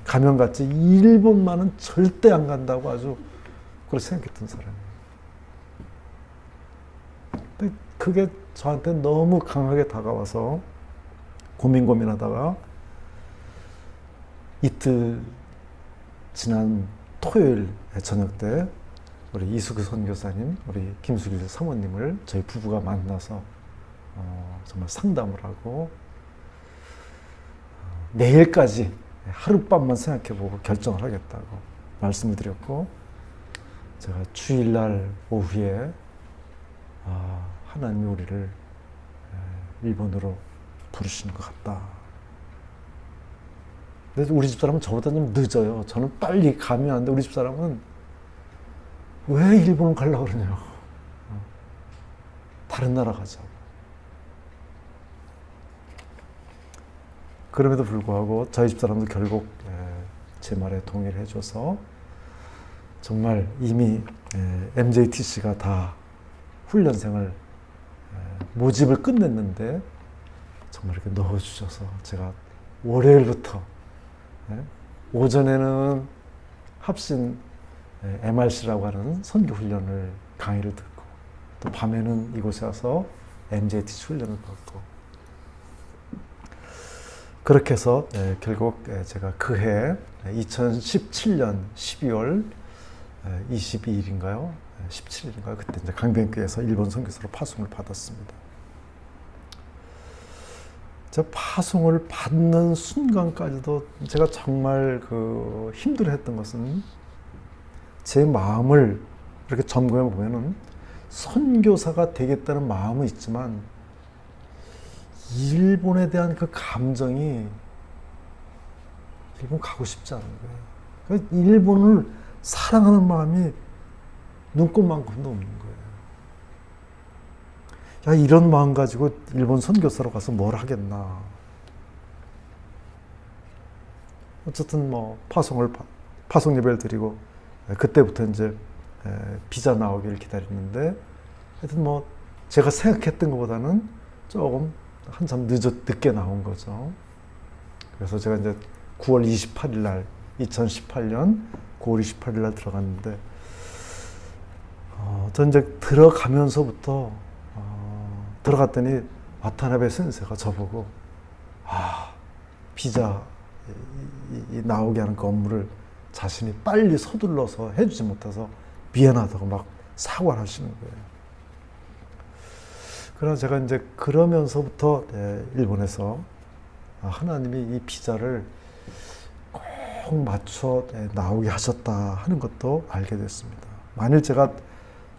가면 갔지 일본만은 절대 안 간다고 아주 그걸 생각했던 사람이에요. 근데 그게 저한테 너무 강하게 다가와서 고민하다가 이틀 지난 토요일 저녁 때 우리 이수그 선교사님, 우리 김수길 사모님을 저희 부부가 만나서 정말 상담을 하고 내일까지 하룻밤만 생각해보고 결정을 하겠다고 말씀을 드렸고 제가 주일날 오후에 하나님이 우리를 일본으로 부르시는 것 같다. 근데 우리 집사람은 저보다 좀 늦어요. 저는 빨리 가면 안 돼. 우리 집사람은 왜 일본을 가려고 그러냐고. 다른 나라 가자고. 그럼에도 불구하고 저희 집사람도 결국 제 말에 동의를 해줘서 정말 이미 MJTC가 다 훈련생을 모집을 끝냈는데 정말 이렇게 넣어주셔서 제가 월요일부터 오전에는 합신 MRC라고 하는 선교 훈련을 강의를 듣고 또 밤에는 이곳에 와서 MJTC 훈련을 받고 그렇게 해서 결국 제가 그해 2017년 12월 22일인가요? 17일인가요? 그때 이제 강변교회에서 일본 선교사로 파송을 받았습니다. 제가 파송을 받는 순간까지도 제가 정말 힘들어했던 것은 제 마음을 이렇게 점검해 보면은 선교사가 되겠다는 마음은 있지만 일본에 대한 그 감정이 일본 가고 싶지 않은 거예요. 일본을 사랑하는 마음이 눈꽃만큼도 없는 거예요. 야, 이런 마음 가지고 일본 선교사로 가서 뭘 하겠나. 어쨌든 파송 예배를 드리고 그때부터 이제 비자 나오기를 기다렸는데 하여튼 제가 생각했던 것보다는 조금 한참 늦게 나온 거죠. 그래서 제가 이제 9월 28일 날 2018년 9월 28일 날 들어갔는데 저 이제 들어가면서부터 들어갔더니 와타나베 센세가 저보고 비자 나오게 하는 그 업무를 자신이 빨리 서둘러서 해주지 못해서 미안하다고 막 사과를 하시는 거예요. 그래서 제가 이제 그러면서부터 일본에서 하나님이 이 비자를 꼭 맞춰 나오게 하셨다 하는 것도 알게 됐습니다. 만일 제가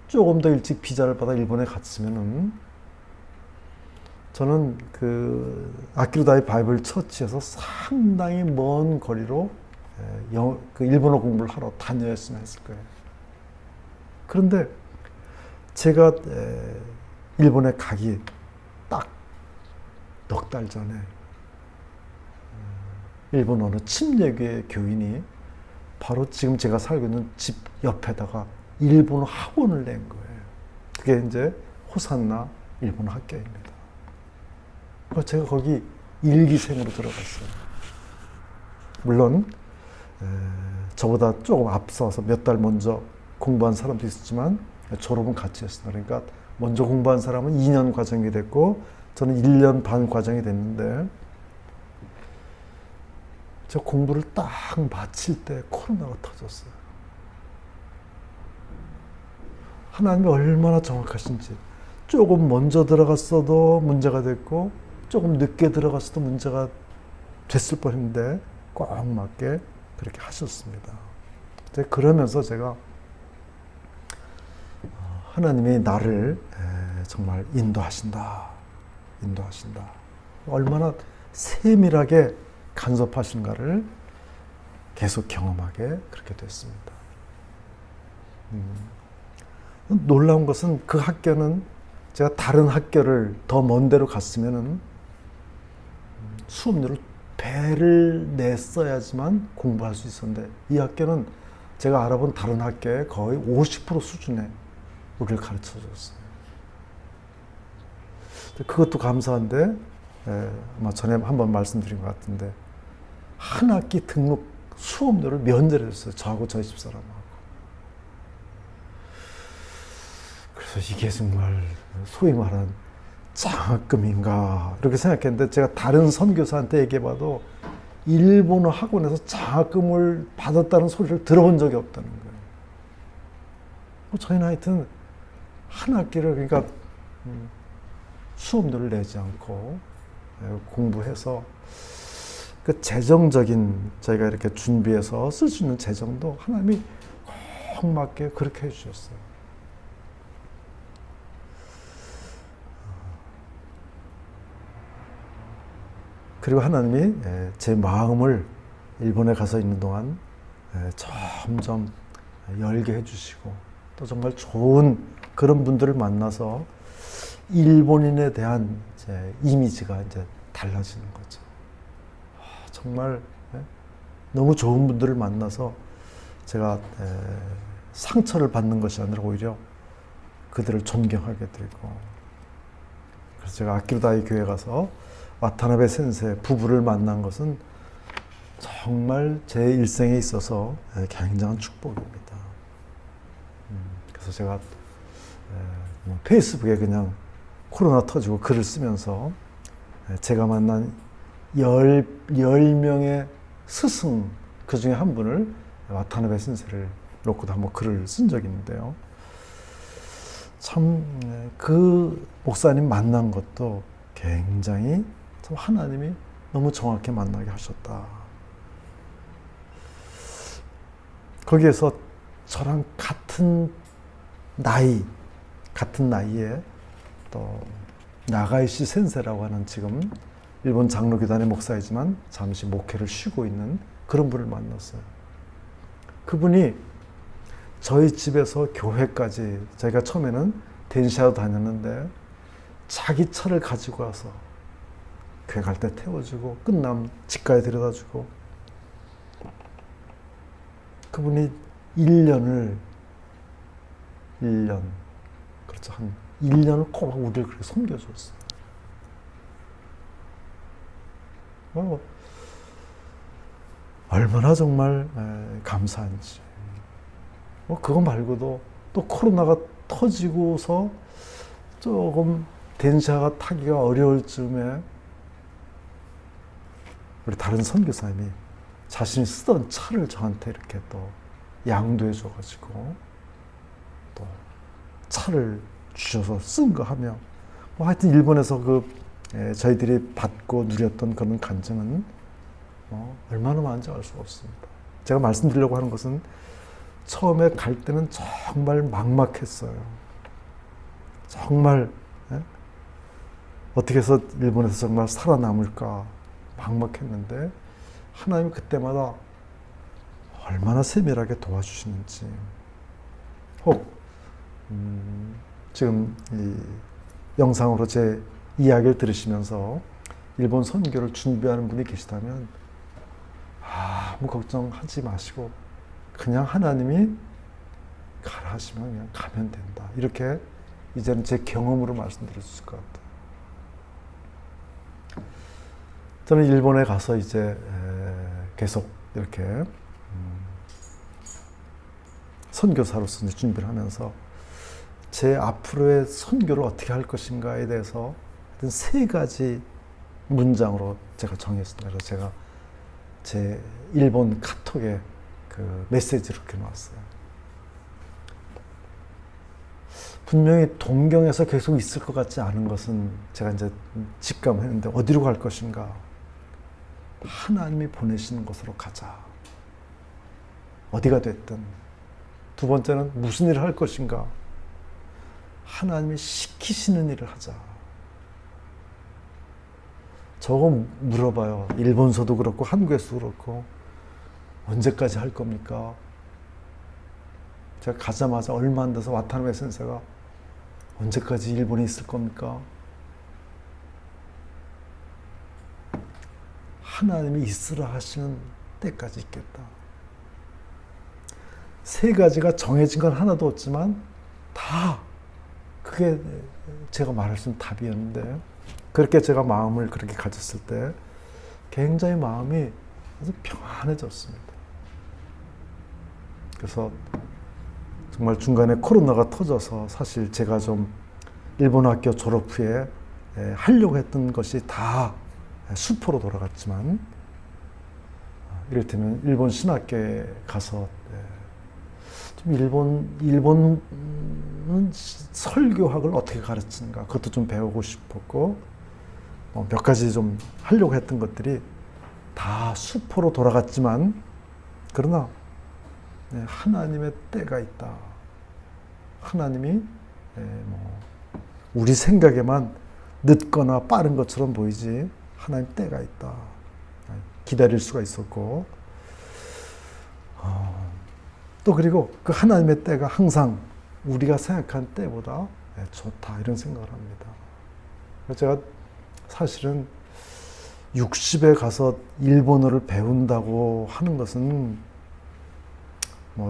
조금 더 일찍 비자를 받아 일본에 갔으면은 저는 그 아키루다이 바이블 처치에서 상당히 먼 거리로 그 일본어 공부를 하러 다녔으면 했을 거예요. 그런데 제가 일본에 가기 딱 넉 달 전에 일본 어느 침례교회 교인이 바로 지금 제가 살고 있는 집 옆에다가 일본어 학원을 낸 거예요. 그게 이제 호산나 일본어 학교입니다. 그래서 제가 거기 일기생으로 들어갔어요. 물론 저보다 조금 앞서서 몇 달 먼저 공부한 사람도 있었지만 졸업은 같이 했습니다. 그러니까 먼저 공부한 사람은 2년 과정이 됐고 저는 1년 반 과정이 됐는데 저 공부를 딱 마칠 때 코로나가 터졌어요. 하나님이 얼마나 정확하신지. 조금 먼저 들어갔어도 문제가 됐고 조금 늦게 들어갔어도 문제가 됐을 뻔했는데 꼭 맞게 그렇게 하셨습니다. 그러면서 제가 하나님이 나를 정말 인도하신다. 얼마나 세밀하게 간섭하신가를 계속 경험하게 그렇게 됐습니다. 놀라운 것은 그 학교는 제가 다른 학교를 더 먼 데로 갔으면은 수업료를 배를 냈어야지만 공부할 수 있었는데 이 학교는 제가 알아본 다른 학교의 거의 50% 수준에 우리를 가르쳐 줬어요. 그것도 감사한데 아마 전에 한번 말씀드린 것 같은데 한 학기 등록 수업료를 면제를 했어요. 저하고 저희 집사람하고. 그래서 이게 정말 소위 말하는 장학금인가 이렇게 생각했는데 제가 다른 선교사한테 얘기해봐도 일본어 학원에서 장학금을 받았다는 소리를 들어본 적이 없다는 거예요. 저희는 하여튼 한 학기를 그러니까 수업료를 내지 않고 공부해서 그 재정적인 저희가 이렇게 준비해서 쓸 수 있는 재정도 하나님이 꼭 맞게 그렇게 해주셨어요. 그리고 하나님이 제 마음을 일본에 가서 있는 동안 점점 열게 해주시고 또 정말 좋은 그런 분들을 만나서 일본인에 대한 이제 이미지가 이제 달라지는 거죠. 정말 너무 좋은 분들을 만나서 제가 상처를 받는 것이 아니라 오히려 그들을 존경하게 되고 그래서 제가 아키르다이 교회 가서 와타나베 센세 부부를 만난 것은 정말 제 일생에 있어서 굉장한 축복입니다. 그래서 제가 페이스북에 그냥 코로나 터지고 글을 쓰면서 제가 만난 10명의 스승 그 중에 한 분을 와타나베 센세를 놓고도 한번 글을 쓴 적이 있는데요. 참 그 목사님 만난 것도 굉장히 참 하나님이 너무 정확히 만나게 하셨다. 거기에서 저랑 같은 나이에 또 나가이시 센세라고 하는 지금 일본 장로교단의 목사이지만 잠시 목회를 쉬고 있는 그런 분을 만났어요. 그분이 저희 집에서 교회까지 저희가 처음에는 덴시아로 다녔는데 자기 차를 가지고 와서 교회 갈 때 태워주고 끝나면 집까지 데려다주고 그분이 1년 그렇죠. 한 1년을 꼭 우리를 그렇게 섬겨줬어요. 얼마나 정말 감사한지. 그거 말고도 또 코로나가 터지고서 조금 덴샤가 타기가 어려울 즈음에 우리 다른 선교사님이 자신이 쓰던 차를 저한테 이렇게 또 양도해 줘가지고 또 차를 주셔서 쓴 거 하며 하여튼 일본에서 저희들이 받고 누렸던 그런 간증은 얼마나 많은지 알 수가 없습니다. 제가 말씀드리려고 하는 것은 처음에 갈 때는 정말 막막했어요. 정말 어떻게 해서 일본에서 정말 살아남을까 막막했는데 하나님이 그때마다 얼마나 세밀하게 도와주시는지 혹 지금 이 영상으로 제 이야기를 들으시면서 일본 선교를 준비하는 분이 계시다면 아무 걱정하지 마시고 그냥 하나님이 가라 하시면 그냥 가면 된다. 이렇게 이제는 제 경험으로 말씀드릴 수 있을 것 같아요. 저는 일본에 가서 이제 계속 이렇게 선교사로서 준비를 하면서 제 앞으로의 선교를 어떻게 할 것인가에 대해서 3가지 문장으로 제가 정했습니다. 그래서 제가 제 일본 카톡에 그 메시지를 이렇게 놨어요. 분명히 동경에서 계속 있을 것 같지 않은 것은 제가 이제 직감했는데 어디로 갈 것인가? 하나님이 보내시는 곳으로 가자. 어디가 됐든. 두 번째는 무슨 일을 할 것인가? 하나님이 시키시는 일을 하자. 저거 물어봐요. 일본서도 그렇고 한국에서도 그렇고 언제까지 할 겁니까? 제가 가자마자 얼마 안 돼서 와타나베 선생가 언제까지 일본에 있을 겁니까? 하나님이 있으라 하시는 때까지 있겠다. 세 가지가 정해진 건 하나도 없지만 다 그게 제가 말할 수 있는 답이었는데 그렇게 제가 마음을 그렇게 가졌을 때 굉장히 마음이 아주 평안해졌습니다. 그래서 정말 중간에 코로나가 터져서 사실 제가 좀 일본 학교 졸업 후에 하려고 했던 것이 다 수포로 돌아갔지만 이를테면 일본 신학교에 가서 좀 일본은 설교학을 어떻게 가르치는가 그것도 좀 배우고 싶었고 몇 가지 좀 하려고 했던 것들이 다 수포로 돌아갔지만 그러나 하나님의 때가 있다. 하나님이 우리 생각에만 늦거나 빠른 것처럼 보이지 하나님 때가 있다. 기다릴 수가 있었고 또 그리고 그 하나님의 때가 항상 우리가 생각한 때보다 좋다 이런 생각을 합니다. 제가 사실은 60에 가서 일본어를 배운다고 하는 것은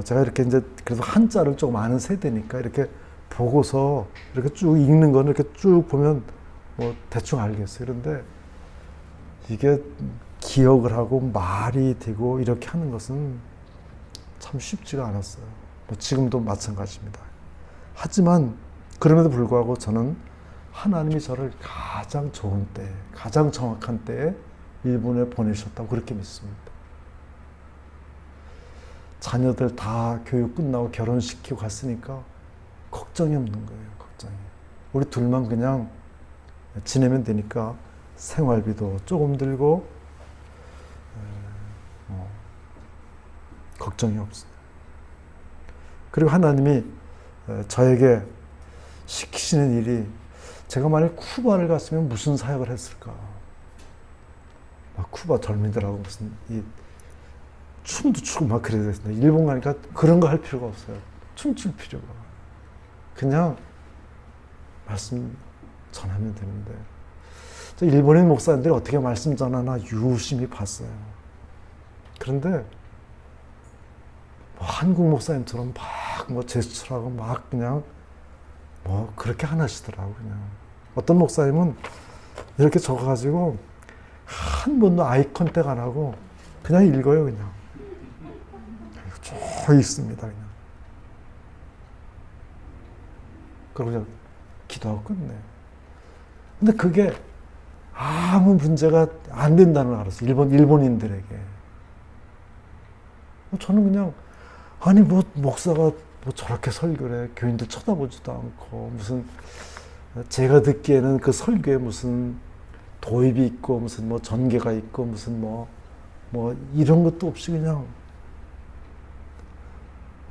제가 이렇게 이제 그래도 한자를 조금 아는 세대니까 이렇게 보고서 이렇게 쭉 읽는 거는 이렇게 쭉 보면 대충 알겠어요. 그런데 이게 기억을 하고 말이 되고 이렇게 하는 것은 참 쉽지가 않았어요. 지금도 마찬가지입니다. 하지만 그럼에도 불구하고 저는 하나님이 저를 가장 좋은 때, 가장 정확한 때에 일본에 보내셨다고 그렇게 믿습니다. 자녀들 다 교육 끝나고 결혼시키고 갔으니까 걱정이 없는 거예요. 걱정이. 우리 둘만 그냥 지내면 되니까 생활비도 조금 들고 걱정이 없어요. 그리고 하나님이 저에게 시키시는 일이 제가 만약 쿠바를 갔으면 무슨 사역을 했을까? 막 쿠바 젊은이들하고 무슨 춤도 추고 막 그래야 되는데 일본 가니까 그런 거 할 필요가 없어요. 춤출 필요가. 그냥 말씀 전하면 되는데 저 일본인 목사님들이 어떻게 말씀 전하나 유심히 봤어요. 그런데 한국 목사님처럼 막 제스처하고 막 그냥 그렇게 안 하시더라고. 그냥 어떤 목사님은 이렇게 적어가지고 한 번도 아이 컨택 안 하고 그냥 읽어요. 그냥 쭉 읽습니다. 그냥 그러고 그냥 기도하고 끝내. 근데 그게 아무 문제가 안 된다는 걸 알았어요. 일본인들에게. 저는 그냥 아니 목사가 저렇게 설교를 해. 교인들 쳐다보지도 않고 무슨 제가 듣기에는 그 설교에 무슨 도입이 있고 무슨 전개가 있고 무슨 이런 것도 없이 그냥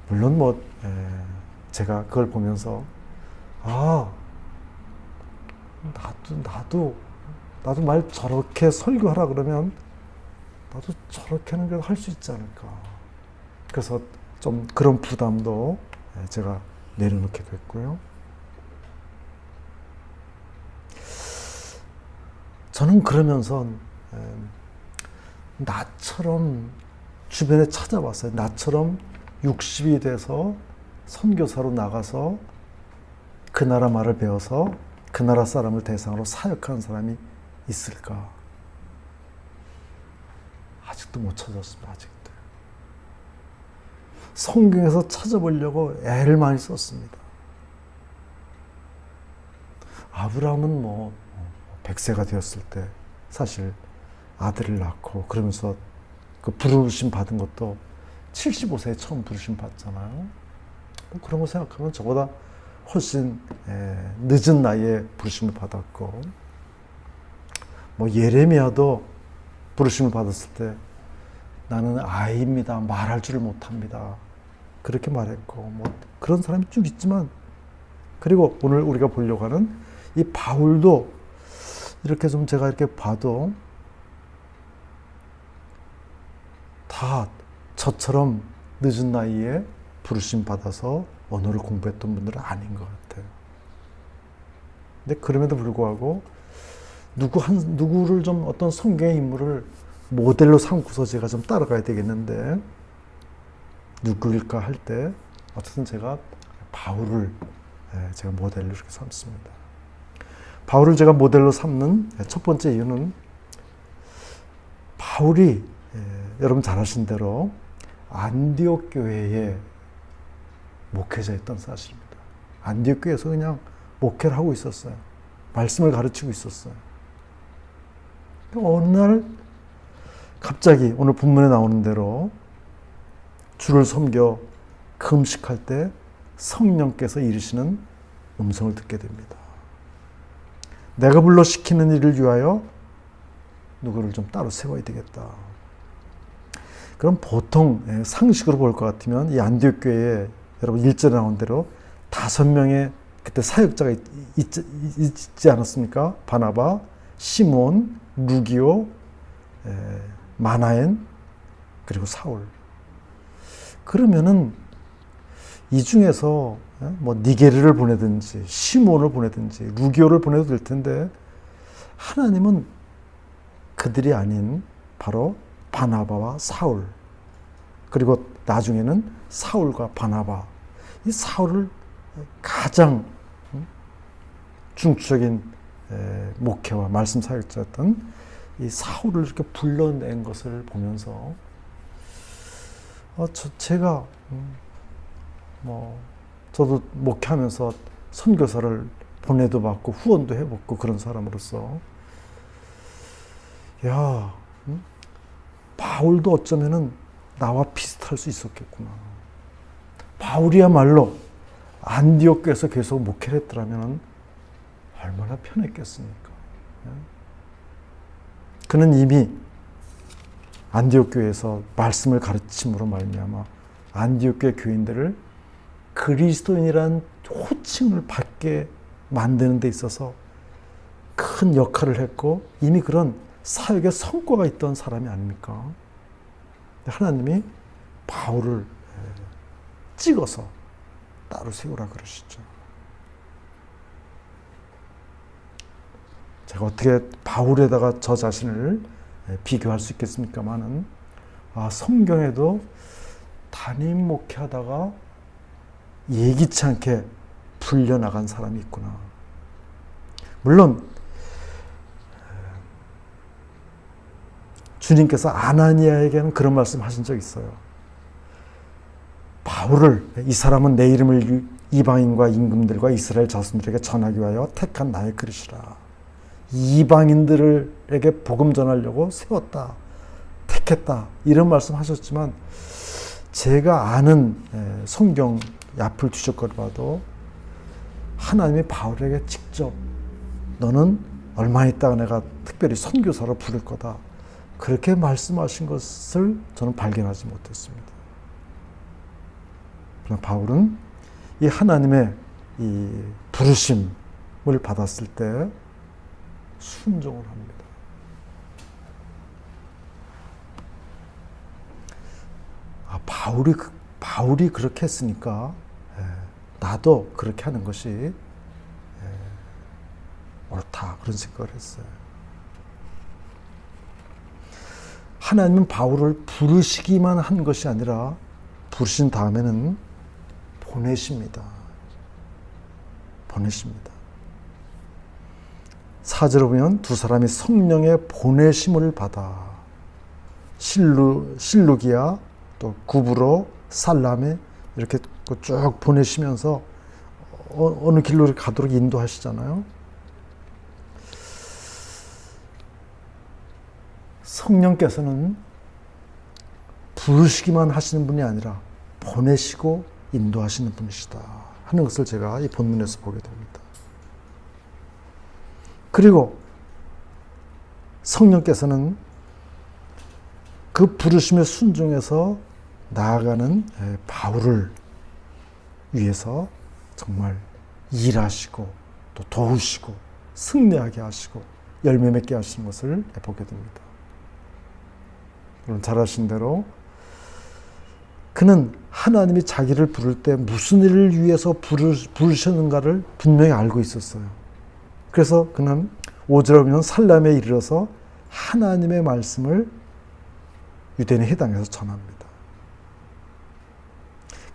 물론 제가 그걸 보면서 나도 말 저렇게 설교하라 그러면 나도 저렇게는 할 수 있지 않을까. 그래서 좀 그런 부담도 제가 내려놓게 됐고요. 저는 그러면서 나처럼 주변에 찾아봤어요. 나처럼 60이 돼서 선교사로 나가서 그 나라 말을 배워서 그 나라 사람을 대상으로 사역하는 사람이 있을까? 아직도 못 찾았습니다. 아직도. 성경에서 찾아보려고 애를 많이 썼습니다. 아브라함은 100세가 되었을 때 사실 아들을 낳고 그러면서 그 부르심 받은 것도 75세에 처음 부르심 받잖아요. 그런 거 생각하면 저보다 훨씬 늦은 나이에 부르심을 받았고 예레미야도 부르심을 받았을 때 나는 아이입니다. 말할 줄을 못합니다. 그렇게 말했고 뭐 그런 사람이 쭉 있지만, 그리고 오늘 우리가 보려고 하는 이 바울도 이렇게 좀 제가 이렇게 봐도 다 저처럼 늦은 나이에 부르심 받아서 언어를 공부했던 분들은 아닌 것 같아요. 근데 그럼에도 불구하고 누구를 좀 어떤 성경의 인물을 모델로 삼고서 제가 좀 따라가야 되겠는데 누구일까 할 때 어쨌든 제가 바울을 제가 모델로 이렇게 삼습니다. 바울을 제가 모델로 삼는 첫 번째 이유는 바울이 여러분 잘 아신 대로 안디옥 교회에 목회자였던 사실입니다. 안디옥 교회에서 그냥 목회를 하고 있었어요. 말씀을 가르치고 있었어요. 어느 날 갑자기 오늘 본문에 나오는 대로 주를 섬겨 금식할 때 성령께서 이르시는 음성을 듣게 됩니다. 내가 불러 시키는 일을 위하여 누구를 좀 따로 세워야 되겠다. 그럼 보통 상식으로 볼 것 같으면 이 안디옥 교회에 여러분 1절에 나온 대로 5명의 그때 사역자가 있지 않았습니까? 바나바, 시몬, 루기오, 마나엔, 그리고 사울. 그러면은 이 중에서 뭐 니게르를 보내든지 시몬을 보내든지 루기오를 보내도 될 텐데 하나님은 그들이 아닌 바로 바나바와 사울, 그리고 나중에는 사울과 바나바, 이 사울을 가장 중추적인 목회와 말씀 사역자였던 이 사울을 이렇게 불러낸 것을 보면서 제가 저도 목회하면서 선교사를 보내도 받고 후원도 해봤고 그런 사람으로서 바울도 어쩌면은 나와 비슷할 수 있었겠구나. 바울이야말로 안디옥 교회에서 계속 목회를 했더라면 얼마나 편했겠습니까? 그는 이미 안디옥 교회에서 말씀을 가르침으로 말미암아 안디옥 교회 교인들을 그리스도인이란 호칭을 받게 만드는 데 있어서 큰 역할을 했고 이미 그런 사역의 성과가 있던 사람이 아닙니까? 하나님이 바울을 찍어서 따로 세우라 그러시죠. 제가 어떻게 바울에다가 저 자신을 비교할 수 있겠습니까마는 성경에도 담임 목회하다가 예기치 않게 불려나간 사람이 있구나. 물론 주님께서 아나니아에게는 그런 말씀 하신 적 있어요. 바울을, 이 사람은 내 이름을 이방인과 임금들과 이스라엘 자손들에게 전하기 위하여 택한 나의 그릇이라. 이방인들에게 복음 전하려고 세웠다, 택했다, 이런 말씀 하셨지만 제가 아는 성경 앞을 뒤적거려 봐도 하나님이 바울에게 직접 너는 얼마 있다가 내가 특별히 선교사로 부를 거다, 그렇게 말씀하신 것을 저는 발견하지 못했습니다. 그러나 바울은 이 하나님의 이 부르심을 받았을 때 순종을 합니다. 바울이 그렇게 했으니까 나도 그렇게 하는 것이 옳다, 그런 생각을 했어요. 하나님은 바울을 부르시기만 한 것이 아니라 부르신 다음에는 보내십니다. 4절에 보면 두 사람이 성령의 보내심을 받아 실루기아 또 구브로 살람에 이렇게 쭉 보내시면서 어느 길로 가도록 인도하시잖아요. 성령께서는 부르시기만 하시는 분이 아니라 보내시고 인도하시는 분이시다 하는 것을 제가 이 본문에서 보게 됩니다. 그리고 성령께서는 그 부르심에 순종해서 나아가는 바울을 위해서 정말 일하시고 또 도우시고 승리하게 하시고 열매 맺게 하시는 것을 보게 됩니다. 여러분 잘 아신 대로 그는 하나님이 자기를 부를 때 무슨 일을 위해서 부르셨는가를 분명히 알고 있었어요. 그래서 그는 5절에 보면 살람에 이르러서 하나님의 말씀을 유대인의 회당에서 전합니다.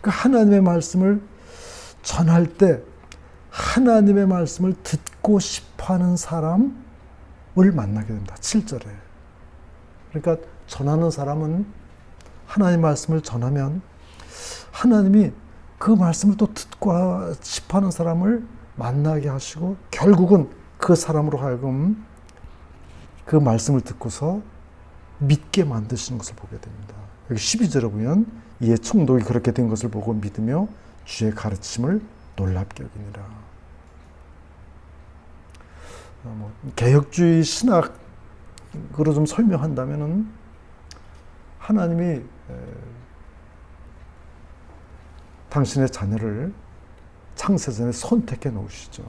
그 하나님의 말씀을 전할 때 하나님의 말씀을 듣고 싶어하는 사람을 만나게 됩니다. 7절에. 그러니까 전하는 사람은 하나님의 말씀을 전하면 하나님이 그 말씀을 또 듣고 싶어하는 사람을 만나게 하시고 결국은 그 사람으로 하여금 그 말씀을 듣고서 믿게 만드시는 것을 보게 됩니다. 여기 12절에 보면 이에 총독이 그렇게 된 것을 보고 믿으며 주의 가르침을 놀랍게 여기니라. 개혁주의 신학으로 좀 설명한다면은 하나님이 당신의 자녀를 창세전에 선택해 놓으시죠.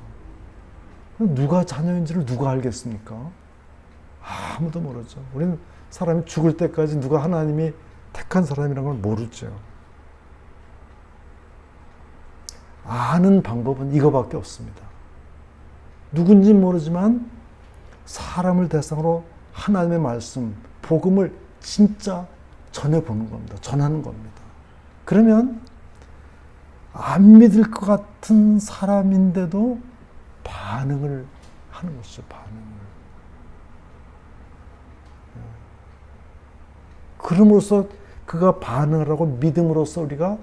누가 자녀인지를 누가 알겠습니까? 아무도 모르죠. 우리는 사람이 죽을 때까지 누가 하나님이 택한 사람이라는 걸 모르죠. 아는 방법은 이거밖에 없습니다. 누군지 모르지만 사람을 대상으로 하나님의 말씀, 복음을 진짜 전해보는 겁니다. 전하는 겁니다. 그러면 안 믿을 것 같은 사람인데도 반응을 하는 것이죠. 반응을. 그럼으로써 그가 반응을 하고 믿음으로써 우리가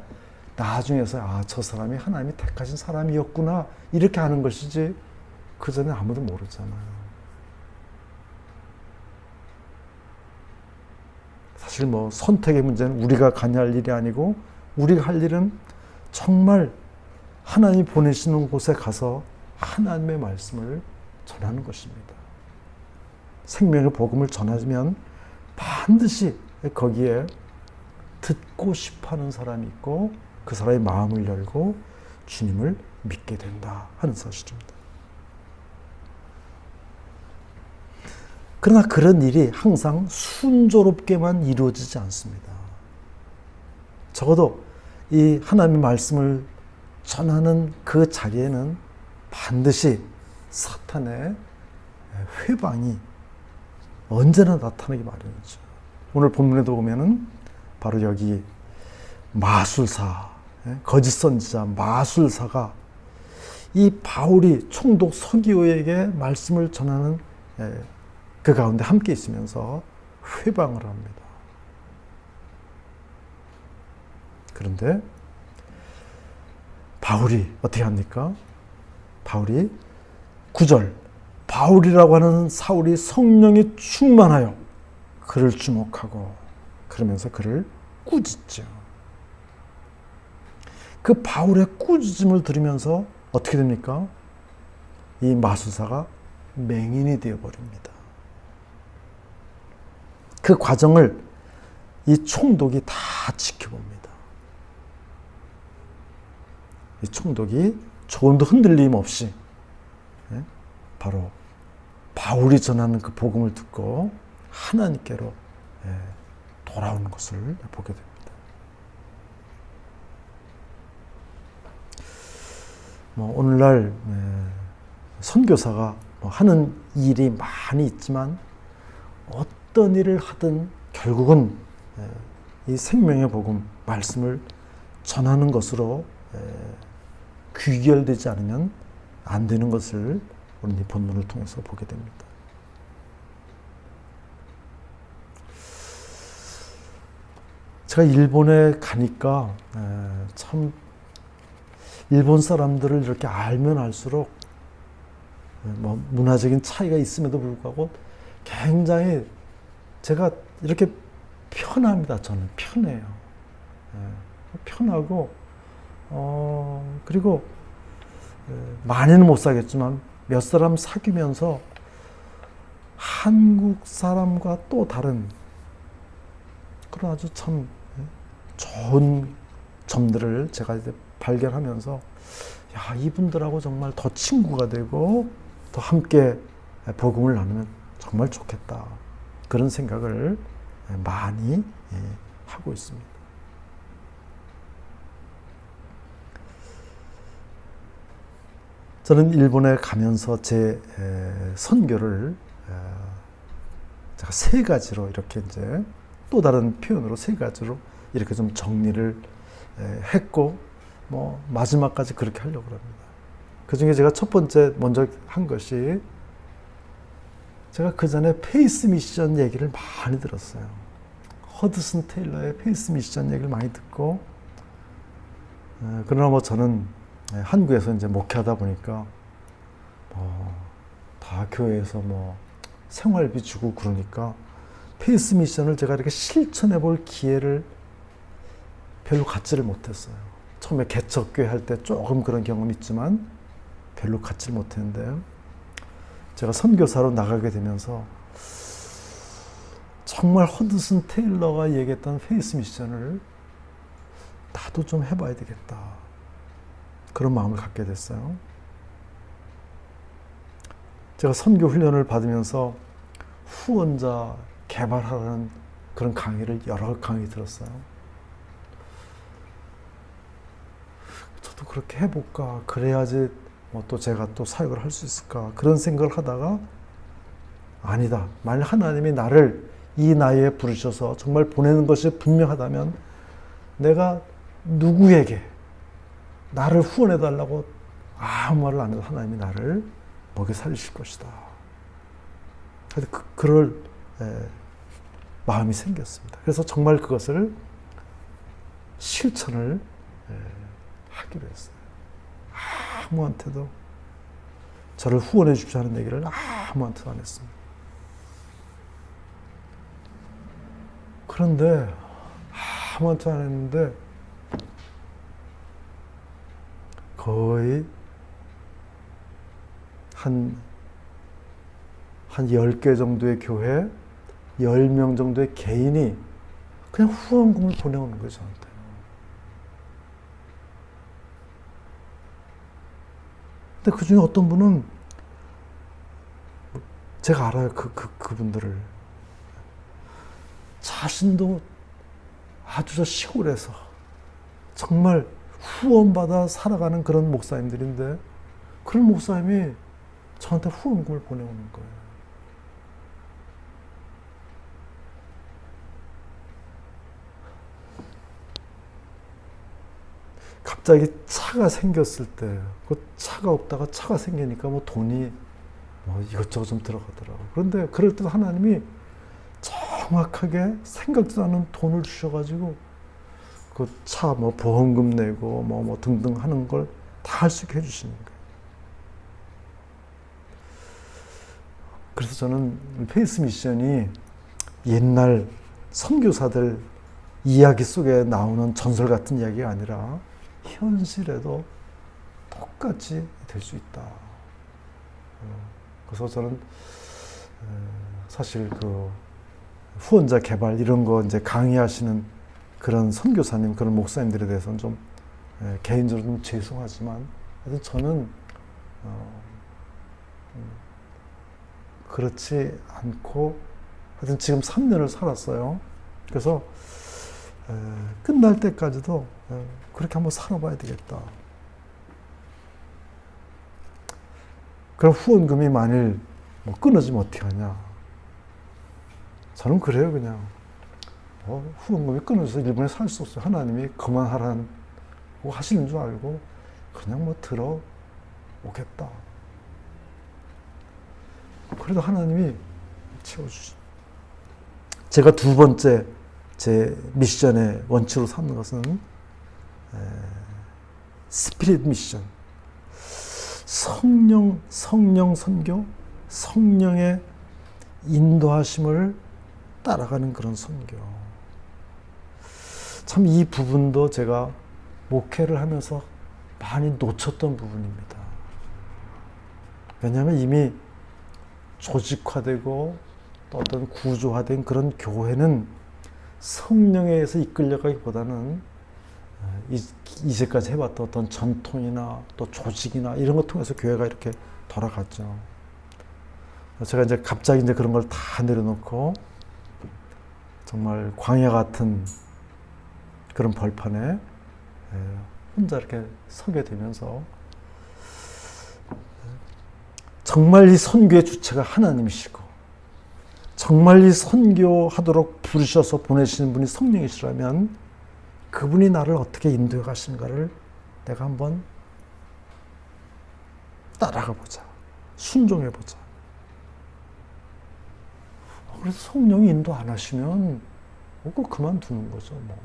나중에서 저 사람이 하나님이 택하신 사람이었구나 이렇게 하는 것이지 그 전에 아무도 모르잖아요. 사실 선택의 문제는 우리가 관여할 일이 아니고 우리가 할 일은 정말 하나님이 보내시는 곳에 가서 하나님의 말씀을 전하는 것입니다. 생명의 복음을 전하면 반드시 거기에 듣고 싶어하는 사람이 있고 그 사람의 마음을 열고 주님을 믿게 된다 하는 사실입니다. 그러나 그런 일이 항상 순조롭게만 이루어지지 않습니다. 적어도 이 하나님의 말씀을 전하는 그 자리에는 반드시 사탄의 회방이 언제나 나타나기 마련이죠. 오늘 본문에도 보면은 바로 여기 마술사, 거짓 선지자 마술사가 이 바울이 총독 서기오에게 말씀을 전하는 그 가운데 함께 있으면서 회방을 합니다. 그런데 바울이 어떻게 합니까? 바울이 9절 바울이라고 하는 사울이 성령이 충만하여 그를 주목하고 그러면서 그를 꾸짖죠. 그 바울의 꾸짖음을 들으면서 어떻게 됩니까? 이 마술사가 맹인이 되어버립니다. 그 과정을 이 총독이 다 지켜봅니다. 이 총독이 조금도 흔들림 없이 바로 바울이 전하는 그 복음을 듣고 하나님께로 돌아오는 것을 보게 됩니다. 오늘날 선교사가 하는 일이 많이 있지만 어떤 일을 하든 결국은 이 생명의 복음, 말씀을 전하는 것으로 귀결되지 않으면 안 되는 것을 오늘 이 본문을 통해서 보게 됩니다. 제가 일본에 가니까 참 일본 사람들을 이렇게 알면 알수록 문화적인 차이가 있음에도 불구하고 굉장히 제가 이렇게 편합니다. 저는 편해요. 편하고 그리고 많이는 못 사겠지만 몇 사람 사귀면서 한국 사람과 또 다른 그런 아주 참 좋은 점들을 제가 이제 발견하면서 야, 이분들하고 정말 더 친구가 되고 더 함께 복음을 나누면 정말 좋겠다. 그런 생각을 많이 하고 있습니다. 저는 일본에 가면서 제 선교를 제가 세 가지로 이렇게 이제 또 다른 표현으로 세 가지로 이렇게 좀 정리를 했고 뭐 마지막까지 그렇게 하려고 합니다. 그 중에 제가 첫 번째 먼저 한 것이 제가 그 전에 페이스 미션 얘기를 많이 들었어요. 허드슨 테일러의 페이스 미션 얘기를 많이 듣고 그러나 뭐 저는 한국에서 이제 목회하다 보니까 다 교회에서 뭐 생활비 주고 그러니까 페이스 미션을 제가 이렇게 실천해 볼 기회를 별로 갖지를 못했어요. 처음에 개척교회 할 때 조금 그런 경험이 있지만 별로 갖지를 못했는데 제가 선교사로 나가게 되면서 정말 허드슨 테일러가 얘기했던 페이스 미션을 나도 좀 해봐야 되겠다. 그런 마음을 갖게 됐어요. 제가 선교 훈련을 받으면서 후원자 개발하라는 그런 강의를 여러 강의 들었어요. 저도 그렇게 해볼까? 그래야지 뭐 또 제가 또 사역을 할 수 있을까? 그런 생각을 하다가 아니다. 만약 하나님이 나를 이 나이에 부르셔서 정말 보내는 것이 분명하다면 내가 누구에게 나를 후원해달라고 아무 말을 안 해도 하나님이 나를 먹여 살리실 것이다. 그래서 그럴 마음이 생겼습니다. 그래서 정말 그것을 실천을 하기로 했어요. 아무한테도 저를 후원해 주십시오 하는 얘기를 아무한테도 안 했습니다. 그런데 아무한테도 안 했는데 거의 한 10개 정도의 교회, 10명 정도의 개인이 그냥 후원금을 보내오는 거예요, 저한테. 근데 그 중에 어떤 분은 제가 알아요, 그분들을. 자신도 아주 저 시골에서 정말 후원받아 살아가는 그런 목사님들인데 그런 목사님이 저한테 후원금을 보내오는 거예요. 갑자기 차가 생겼을 때, 그 차가 없다가 차가 생기니까 뭐 돈이 뭐 이것저것 좀 들어가더라고요. 그런데 그럴 때 하나님이 정확하게 생각지도 않은 돈을 주셔가지고 그 차 뭐 보험금 내고 뭐 등등 하는 걸 다 할 수 있게 해주시는 거예요. 그래서 저는 페이스 미션이 옛날 선교사들 이야기 속에 나오는 전설 같은 이야기가 아니라 현실에도 똑같이 될 수 있다. 그래서 저는 사실 그 후원자 개발 이런 거 이제 강의하시는 그런 선교사님, 그런 목사님들에 대해서는 좀 개인적으로 좀 죄송하지만 하여튼 저는 그렇지 않고 하여튼 지금 3년을 살았어요. 그래서 끝날 때까지도 그렇게 한번 살아봐야 되겠다. 그럼 후원금이 만일 뭐 끊어지면 어떻게 하냐. 저는 그래요, 그냥. 후원금이 끊어져서 일본에 살 수 없어요. 하나님이 그만하라고 하시는 줄 알고 그냥 뭐 들어오겠다. 그래도 하나님이 채워주시. 제가 두 번째 제 미션의 원칙으로 삼는 것은 스피릿 미션. 성령 선교, 성령의 인도하심을 따라가는 그런 선교. 참 이 부분도 제가 목회를 하면서 많이 놓쳤던 부분입니다. 왜냐하면 이미 조직화되고 또 어떤 구조화된 그런 교회는 성령에 의해서 이끌려가기보다는 이제까지 해왔던 어떤 전통이나 또 조직이나 이런 것 통해서 교회가 이렇게 돌아갔죠. 제가 이제 갑자기 이제 그런 걸 다 내려놓고 정말 광야 같은 그런 벌판에 혼자 이렇게 서게 되면서 정말 이 선교의 주체가 하나님이시고 정말 이 선교하도록 부르셔서 보내시는 분이 성령이시라면 그분이 나를 어떻게 인도해 가시는가를 내가 한번 따라가 보자. 순종해 보자. 그래서 성령이 인도 안 하시면 꼭 그만두는 거죠. 뭐.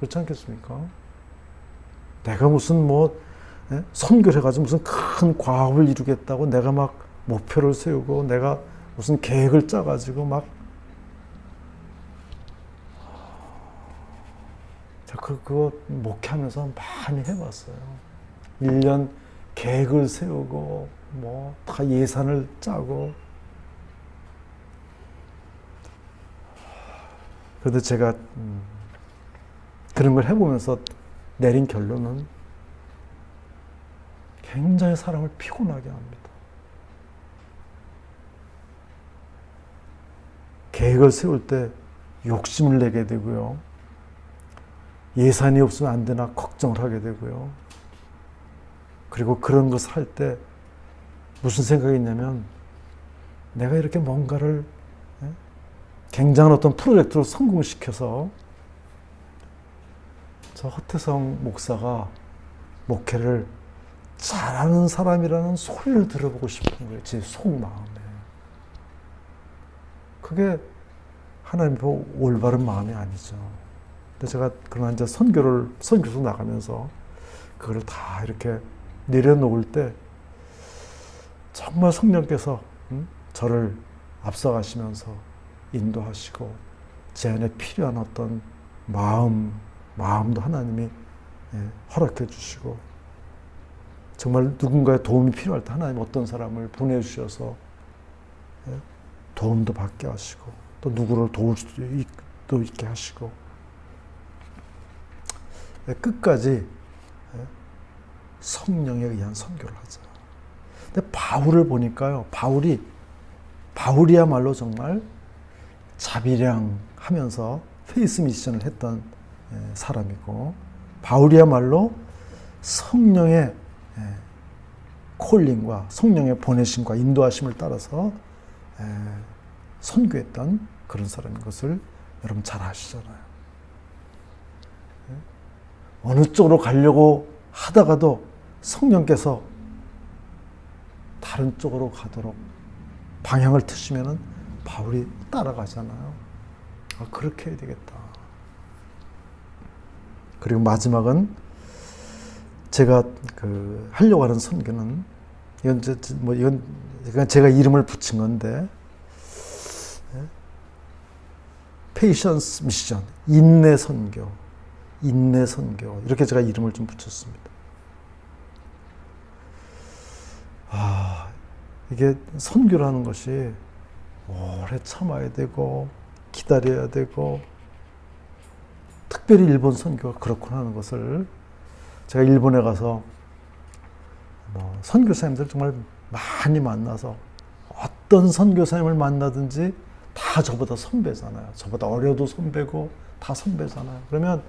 그렇지 않겠습니까? 내가 무슨 선교를 해가지고 무슨 큰 과업을 이루겠다고 내가 막 목표를 세우고 내가 무슨 계획을 짜가지고 막 그거 목회하면서 많이 해봤어요. 1년 계획을 세우고 다 예산을 짜고. 그런데 제가 그런 걸 해보면서 내린 결론은 굉장히 사람을 피곤하게 합니다. 계획을 세울 때 욕심을 내게 되고요. 예산이 없으면 안 되나 걱정을 하게 되고요. 그리고 그런 것을 할 때 무슨 생각이 있냐면 내가 이렇게 뭔가를 굉장한 어떤 프로젝트로 성공시켜서 저 허태성 목사가 목회를 잘하는 사람이라는 소리를 들어보고 싶은 거예요. 제 속마음에. 그게 하나님 보고 올바른 마음이 아니죠. 근데 제가 그러나 이제 선교소 나가면서 그걸 다 이렇게 내려놓을 때 정말 성령께서 저를 앞서가시면서 인도하시고 제 안에 필요한 어떤 마음도 하나님이 허락해 주시고 정말 누군가의 도움이 필요할 때 하나님 어떤 사람을 보내주셔서 도움도 받게 하시고 또 누구를 도울 수도 있게 하시고 끝까지 성령에 의한 선교를 하자. 근데 바울을 보니까요. 바울이야말로 정말 자비량하면서 페이스 미션을 했던 사람이고 바울이야말로 성령의 콜링과 성령의 보내심과 인도하심을 따라서 선교했던 그런 사람인 것을 여러분 잘 아시잖아요. 어느 쪽으로 가려고 하다가도 성령께서 다른 쪽으로 가도록 방향을 트시면은 바울이 따라가잖아요. 그렇게 해야 되겠다. 그리고 마지막은 제가 하려고 하는 선교는 이건 제가 이름을 붙인 건데 페이션스 미션, 인내 선교 이렇게 제가 이름을 좀 붙였습니다. 이게 선교라는 것이 오래 참아야 되고 기다려야 되고 특별히 일본 선교가 그렇구나 하는 것을 제가 일본에 가서 선교사님들 정말 많이 만나서 어떤 선교사님을 만나든지 다 저보다 선배잖아요. 저보다 어려도 선배고 다 선배잖아요. 그러면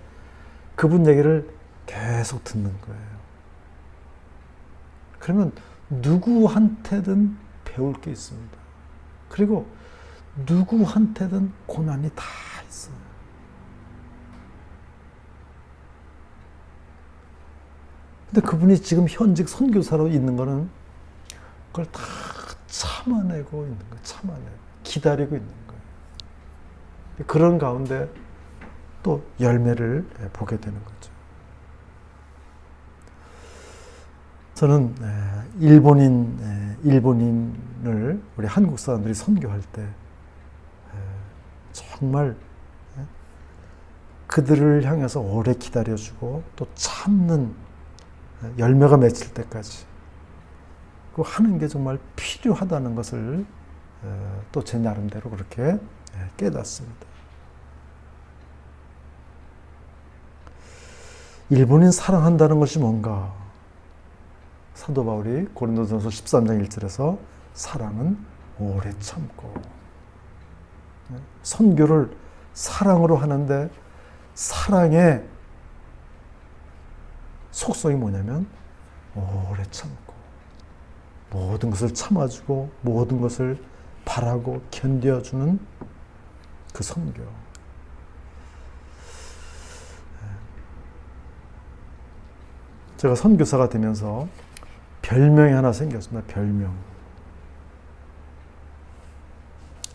그분 얘기를 계속 듣는 거예요. 그러면 누구한테든 배울 게 있습니다. 그리고 누구한테든 고난이 다 있어요. 근데 그분이 지금 현직 선교사로 있는 거는 그걸 다 참아내고 있는 거예요. 기다리고 있는 거예요. 그런 가운데 또 열매를 보게 되는 거죠. 저는 일본인을 우리 한국 사람들이 선교할 때 정말 그들을 향해서 오래 기다려주고 또 참는 열매가 맺힐 때까지 그 하는 게 정말 필요하다는 것을 또 제 나름대로 그렇게 깨닫습니다. 일본인 사랑한다는 것이 뭔가? 사도 바울이 고린도전서 13장 1절에서 사랑은 오래 참고, 선교를 사랑으로 하는데 사랑의 속성이 뭐냐면 오래 참고 모든 것을 참아주고 모든 것을 바라고 견뎌주는 그 선교. 제가 선교사가 되면서 별명이 하나 생겼습니다. 별명.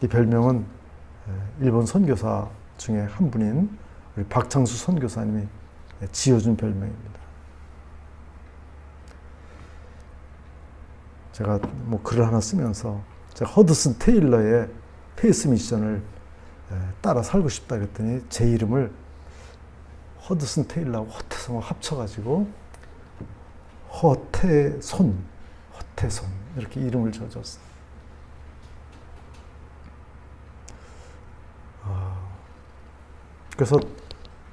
이 별명은 일본 선교사 중에 한 분인 우리 박창수 선교사님이 지어준 별명입니다. 제가 뭐 글을 하나 쓰면서 제가 허드슨 테일러의 페이스 미션을 따라 살고 싶다 그랬더니 제 이름을 허드슨 테일러하고 허태성을 합쳐가지고 허태손 이렇게 이름을 지어줬어요. 그래서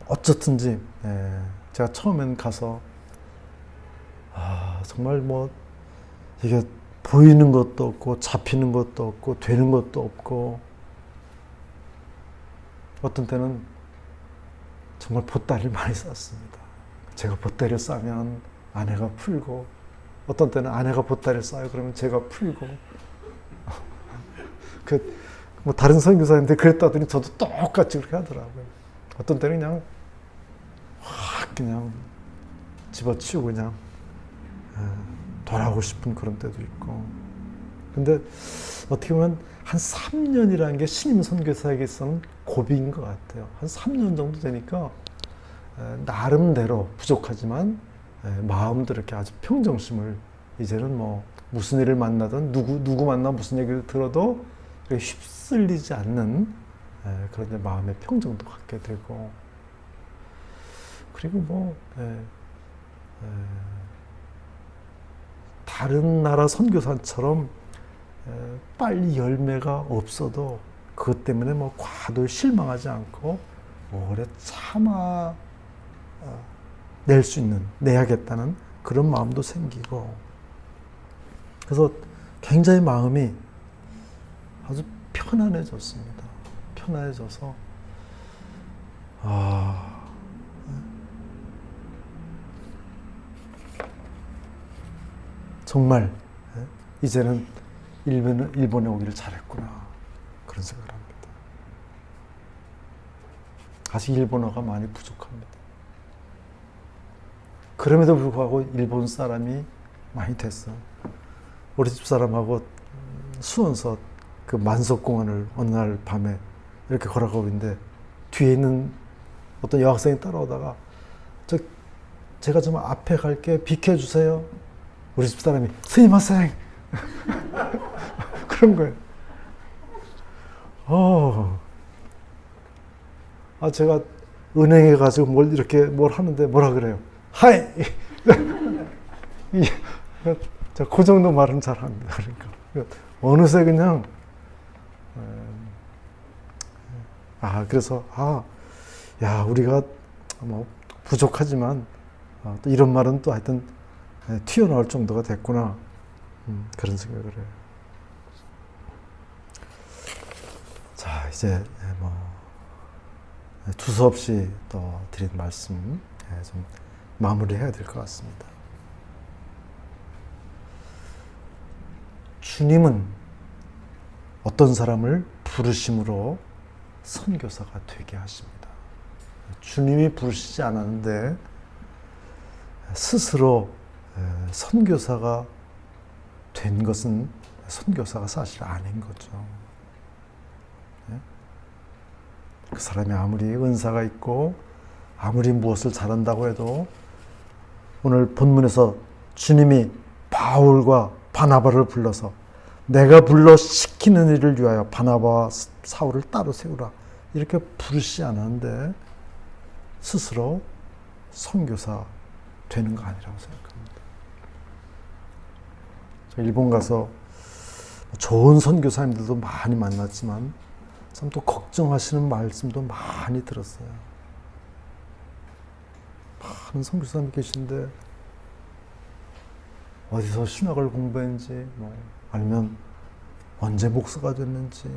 어쨌든지 제가 처음엔 가서 정말 뭐 이게 보이는 것도 없고 잡히는 것도 없고 되는 것도 없고 어떤 때는 정말 보따리를 많이 쌌습니다. 제가 보따리를 싸면 아내가 풀고 어떤 때는 아내가 보따리를 싸요. 그러면 제가 풀고 뭐 다른 선교사인데 그랬다더니 저도 똑같이 그렇게 하더라고요. 어떤 때는 그냥 확 그냥 집어치우고 그냥 돌아오고 싶은 그런 때도 있고. 근데 어떻게 보면 한 3년이라는 게 신임 선교사에게 있어서는 고비인 것 같아요. 한 3년 정도 되니까 나름대로 부족하지만 마음도 이렇게 아주 평정심을 이제는 뭐 무슨 일을 만나든 누구 만나 무슨 얘기를 들어도 휩쓸리지 않는 그런 이제 마음의 평정도 갖게 되고 그리고 뭐 다른 나라 선교사처럼 빨리 열매가 없어도 그것 때문에 뭐 과도히 실망하지 않고 오래 참아 낼 수 있는, 내야겠다는 그런 마음도 생기고 그래서 굉장히 마음이 아주 편안해졌습니다. 편안해져서 정말 이제는 일본에 오기를 잘했구나 그런 생각을 합니다. 아직 일본어가 많이 부족합니다. 그럼에도 불구하고 일본 사람이 많이 됐어요. 우리 집 사람하고 수원서 그 만석공원을 어느 날 밤에 이렇게 걸어가고 있는데 뒤에 있는 어떤 여학생이 따라오다가 제가 좀 앞에 갈게 비켜주세요. 우리 집 사람이 스미마셍 그런 거예요. 제가 은행에 가지고 뭘 하는데 뭐라 그래요? 하이! 그 정도 말은 잘 합니다. 그러니까. 어느새 그냥, 그래서, 야, 우리가 뭐 부족하지만, 또 이런 말은 또 하여튼 튀어나올 정도가 됐구나. 그런 생각을 해요. 자, 이제 뭐, 두서없이 또 드린 말씀, 좀 마무리해야 될 것 같습니다. 주님은 어떤 사람을 부르심으로 선교사가 되게 하십니다. 주님이 부르시지 않았는데 스스로 선교사가 된 것은 선교사가 사실 아닌 거죠. 그 사람이 아무리 은사가 있고 아무리 무엇을 잘한다고 해도 오늘 본문에서 주님이 바울과 바나바를 불러서 내가 불러 시키는 일을 위하여 바나바와 사울을 따로 세우라 이렇게 부르시지 않았는데 스스로 선교사 되는 거 아니라고 생각합니다. 저 일본 가서 좋은 선교사님들도 많이 만났지만 참 또 걱정하시는 말씀도 많이 들었어요. 많은 선교사님이 계신데 어디서 신학을 공부했는지 아니면 언제 목사가 됐는지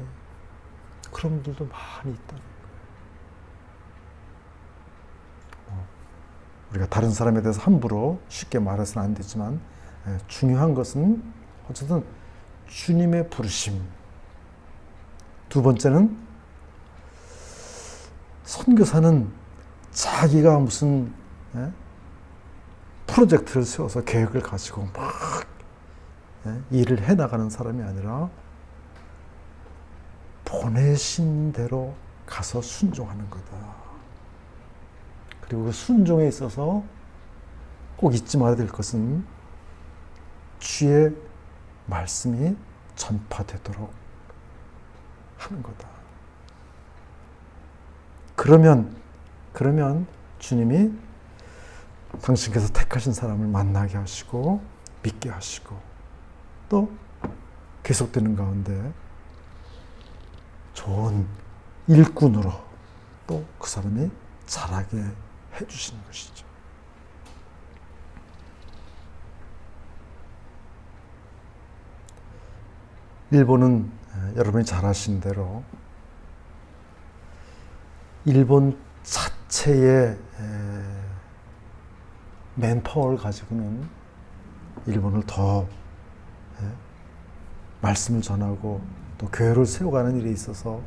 그런 분들도 많이 있다는 거예요. 우리가 다른 사람에 대해서 함부로 쉽게 말해서는 안 되지만 중요한 것은 어쨌든 주님의 부르심. 두 번째는 선교사는 자기가 무슨 프로젝트를 세워서 계획을 가지고 막 일을 해나가는 사람이 아니라 보내신 대로 가서 순종하는 거다. 그리고 그 순종에 있어서 꼭 잊지 말아야 될 것은 주의 말씀이 전파되도록 하는 거다. 그러면 주님이 당신께서 택하신 사람을 만나게 하시고 믿게 하시고 또 계속되는 가운데 좋은 일꾼으로 또 그 사람이 자라게 해주시는 것이죠. 일본은 여러분이 잘 아시는 대로 일본 자체의 맨파워를 가지고는 일본을 더 말씀을 전하고 또 교회를 세워가는 일에 있어서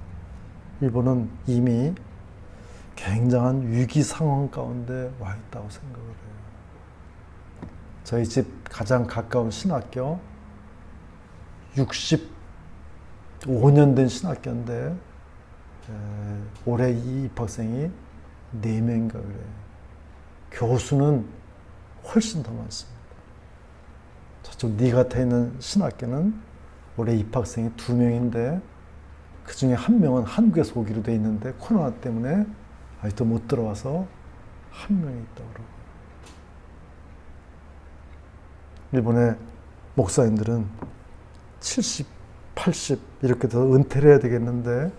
일본은 이미 굉장한 위기 상황 가운데 와 있다고 생각을 해요. 저희 집 가장 가까운 신학교 65년 된 신학교인데 올해 이 입학생이 4명인가 그래요. 교수는 훨씬 더 많습니다. 저쪽 니가타에 있는 신학교는 올해 입학생이 2명인데 그 중에 1명은 한국에서 오기로 돼 있는데 코로나 때문에 아직도 못 들어와서 1명이 있다고 그러고. 일본의 목사님들은 70, 80 이렇게 더 은퇴를 해야 되겠는데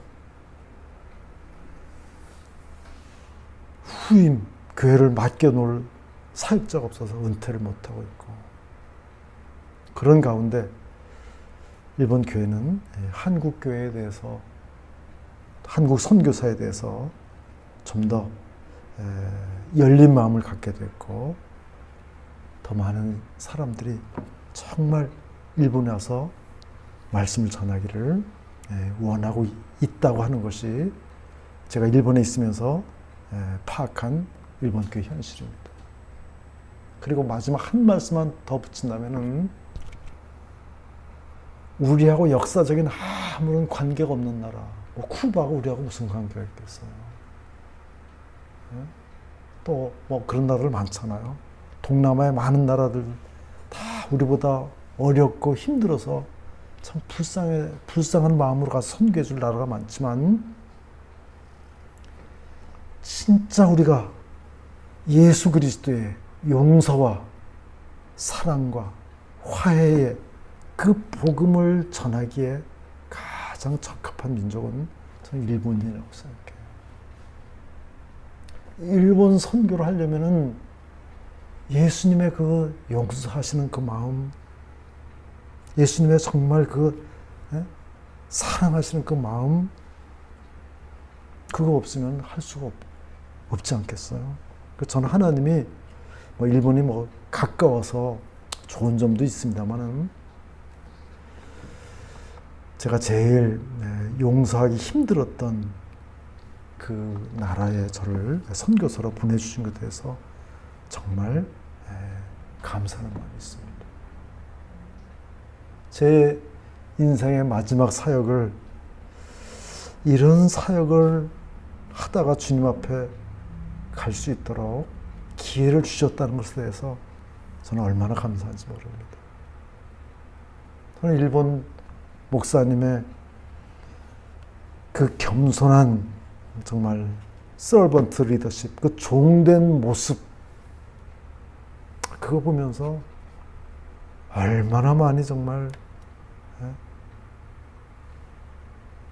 후임 교회를 맡겨놓을 사역자가 없어서 은퇴를 못하고 있고 그런 가운데 일본 교회는 한국 교회에 대해서 한국 선교사에 대해서 좀 더 열린 마음을 갖게 됐고 더 많은 사람들이 정말 일본에 와서 말씀을 전하기를 원하고 있다고 하는 것이 제가 일본에 있으면서 파악한 일본 교회 현실입니다. 그리고 마지막 한 말씀만 더 붙인다면은 우리하고 역사적인 아무런 관계가 없는 나라, 뭐 쿠바가 우리하고 무슨 관계가 있겠어요? 또 뭐 그런 나라들 많잖아요. 동남아의 많은 나라들 다 우리보다 어렵고 힘들어서 참 불쌍한 마음으로 가서 선교해 줄 나라가 많지만 진짜 우리가 예수 그리스도의 용서와 사랑과 화해의 그 복음을 전하기에 가장 적합한 민족은 저는 일본이라고 생각해요. 일본 선교를 하려면은 예수님의 그 용서하시는 그 마음, 예수님의 정말 그 사랑하시는 그 마음, 그거 없으면 할 수가 없지 않겠어요? 저는 하나님이 뭐 일본이 뭐 가까워서 좋은 점도 있습니다만은 제가 제일 용서하기 힘들었던 그 나라에 저를 선교사로 보내주신 것에 대해서 정말 감사하는 마음이 있습니다. 제 인생의 마지막 사역을 이런 사역을 하다가 주님 앞에 갈 수 있도록 기회를 주셨다는 것에 대해서 저는 얼마나 감사한지 모릅니다. 저는 일본 목사님의 그 겸손한 정말 서번트 리더십, 그 종된 모습 그거 보면서 얼마나 많이 정말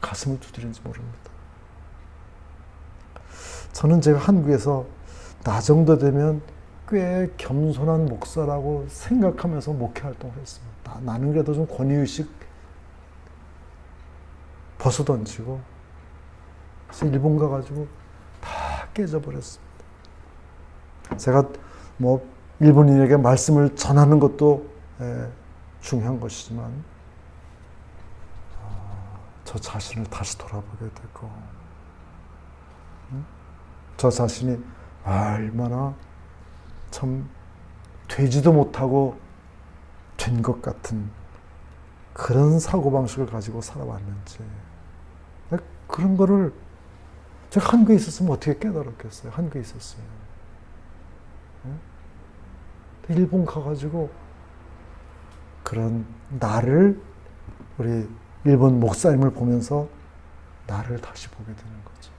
가슴을 두드리는지 모릅니다. 저는 제가 한국에서 나 정도 되면 꽤 겸손한 목사라고 생각하면서 목회 활동을 했습니다. 나는 그래도 좀 권위의식 벗어던지고, 그래서 일본 가가지고 다 깨져버렸습니다. 제가 뭐 일본인에게 말씀을 전하는 것도 중요한 것이지만, 저 자신을 다시 돌아보게 되고, 저 자신이 얼마나 참 되지도 못하고 된 것 같은 그런 사고방식을 가지고 살아왔는지, 그런 거를 제가 한국에 있었으면 어떻게 깨달았겠어요? 한국에 있었어요. 일본 가가지고 그런 나를, 우리 일본 목사님을 보면서 나를 다시 보게 되는 거죠.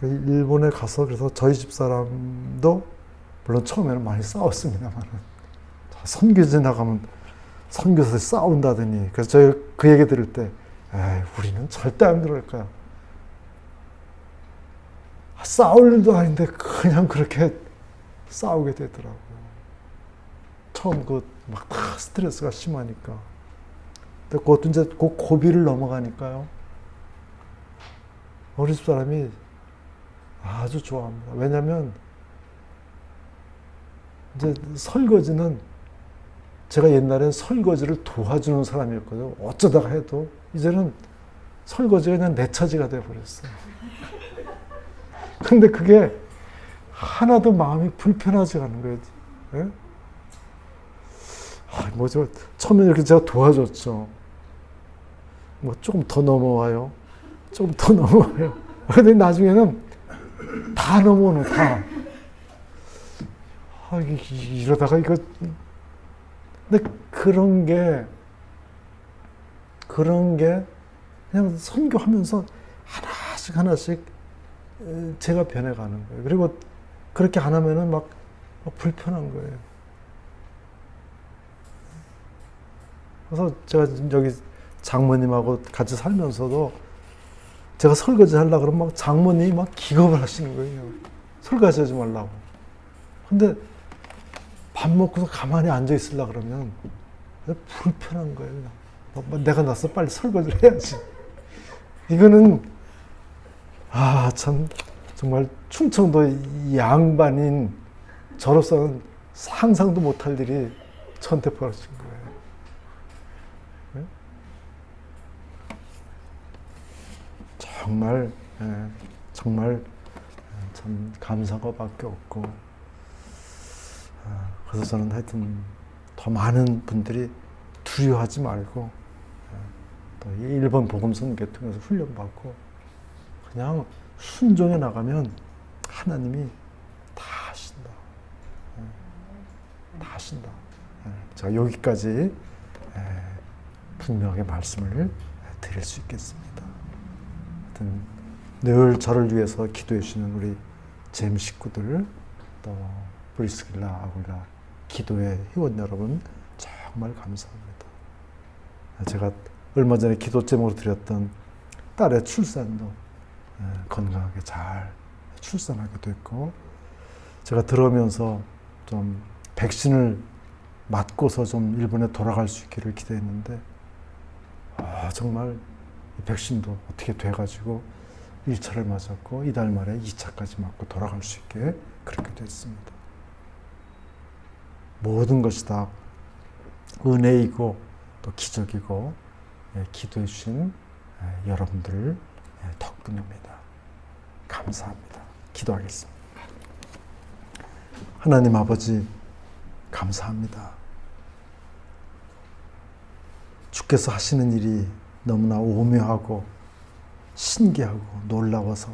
일본에 가서 그래서 저희 집사람도 물론 처음에는 많이 싸웠습니다만, 선교지 나가면 선교사들 싸운다더니, 그래서 저희 그 얘기 들을 때, 우리는 절대 안 그럴 거야. 싸울 일도 아닌데 그냥 그렇게 싸우게 되더라고요. 처음 막 다 스트레스가 심하니까. 근데 그것도 이제 그 고비를 넘어가니까요, 우리 집사람이 아주 좋아합니다. 왜냐면 이제 설거지는, 제가 옛날엔 설거지를 도와주는 사람이었거든요. 어쩌다가 해도 이제는 설거지가 그냥 내 차지가 돼버렸어요. 근데 그게 하나도 마음이 불편하지 않은 거예요. 예? 처음에 이렇게 제가 도와줬죠. 뭐 조금 더 넘어와요. 조금 더 넘어와요. 근데 나중에는 다 넘어오는, 다. 이러다가 이거. 근데 그런 게 그냥 선교하면서 하나씩 제가 변해가는 거예요. 그리고 그렇게 안 하면은 막 불편한 거예요. 그래서 제가 여기 장모님하고 같이 살면서도 제가 설거지 하려고 그러면 막 장모님이 막 기겁을 하시는 거예요. 설거지 하지 말라고. 근데 밥 먹고서 가만히 앉아 있으려고 그러면 불편한 거예요. 내가 나서 빨리 설거지를 해야지. 이거는, 참, 정말 충청도 양반인 저로서는 상상도 못할 일이 저한테 벌어진 거예요. 네? 정말 참 감사한 것밖에 없고, 그래서 저는 하여튼 더 많은 분들이 두려워하지 말고, 또 일본 복음선교 통해서 훈련받고 그냥 순종해 나가면 하나님이 다 하신다. 다 하신다. 제가 여기까지 분명하게 말씀을 드릴 수 있겠습니다. 하여튼 늘 저를 위해서 기도해 주시는 우리 잼 식구들, 또 브리스길라, 아굴라 기도의 회원 여러분, 정말 감사합니다. 제가 얼마 전에 기도 제목으로 드렸던 딸의 출산도 건강하게 잘 출산하게 됐고, 제가 들어오면서 좀 백신을 맞고서 좀 일본에 돌아갈 수 있기를 기대했는데, 정말 백신도 어떻게 돼가지고 1차를 맞았고 이달 말에 2차까지 맞고 돌아갈 수 있게 그렇게 됐습니다. 모든 것이 다 은혜이고 또 기적이고 기도해 주신 여러분들 덕분입니다. 감사합니다. 기도하겠습니다. 하나님 아버지, 감사합니다. 주께서 하시는 일이 너무나 오묘하고 신기하고 놀라워서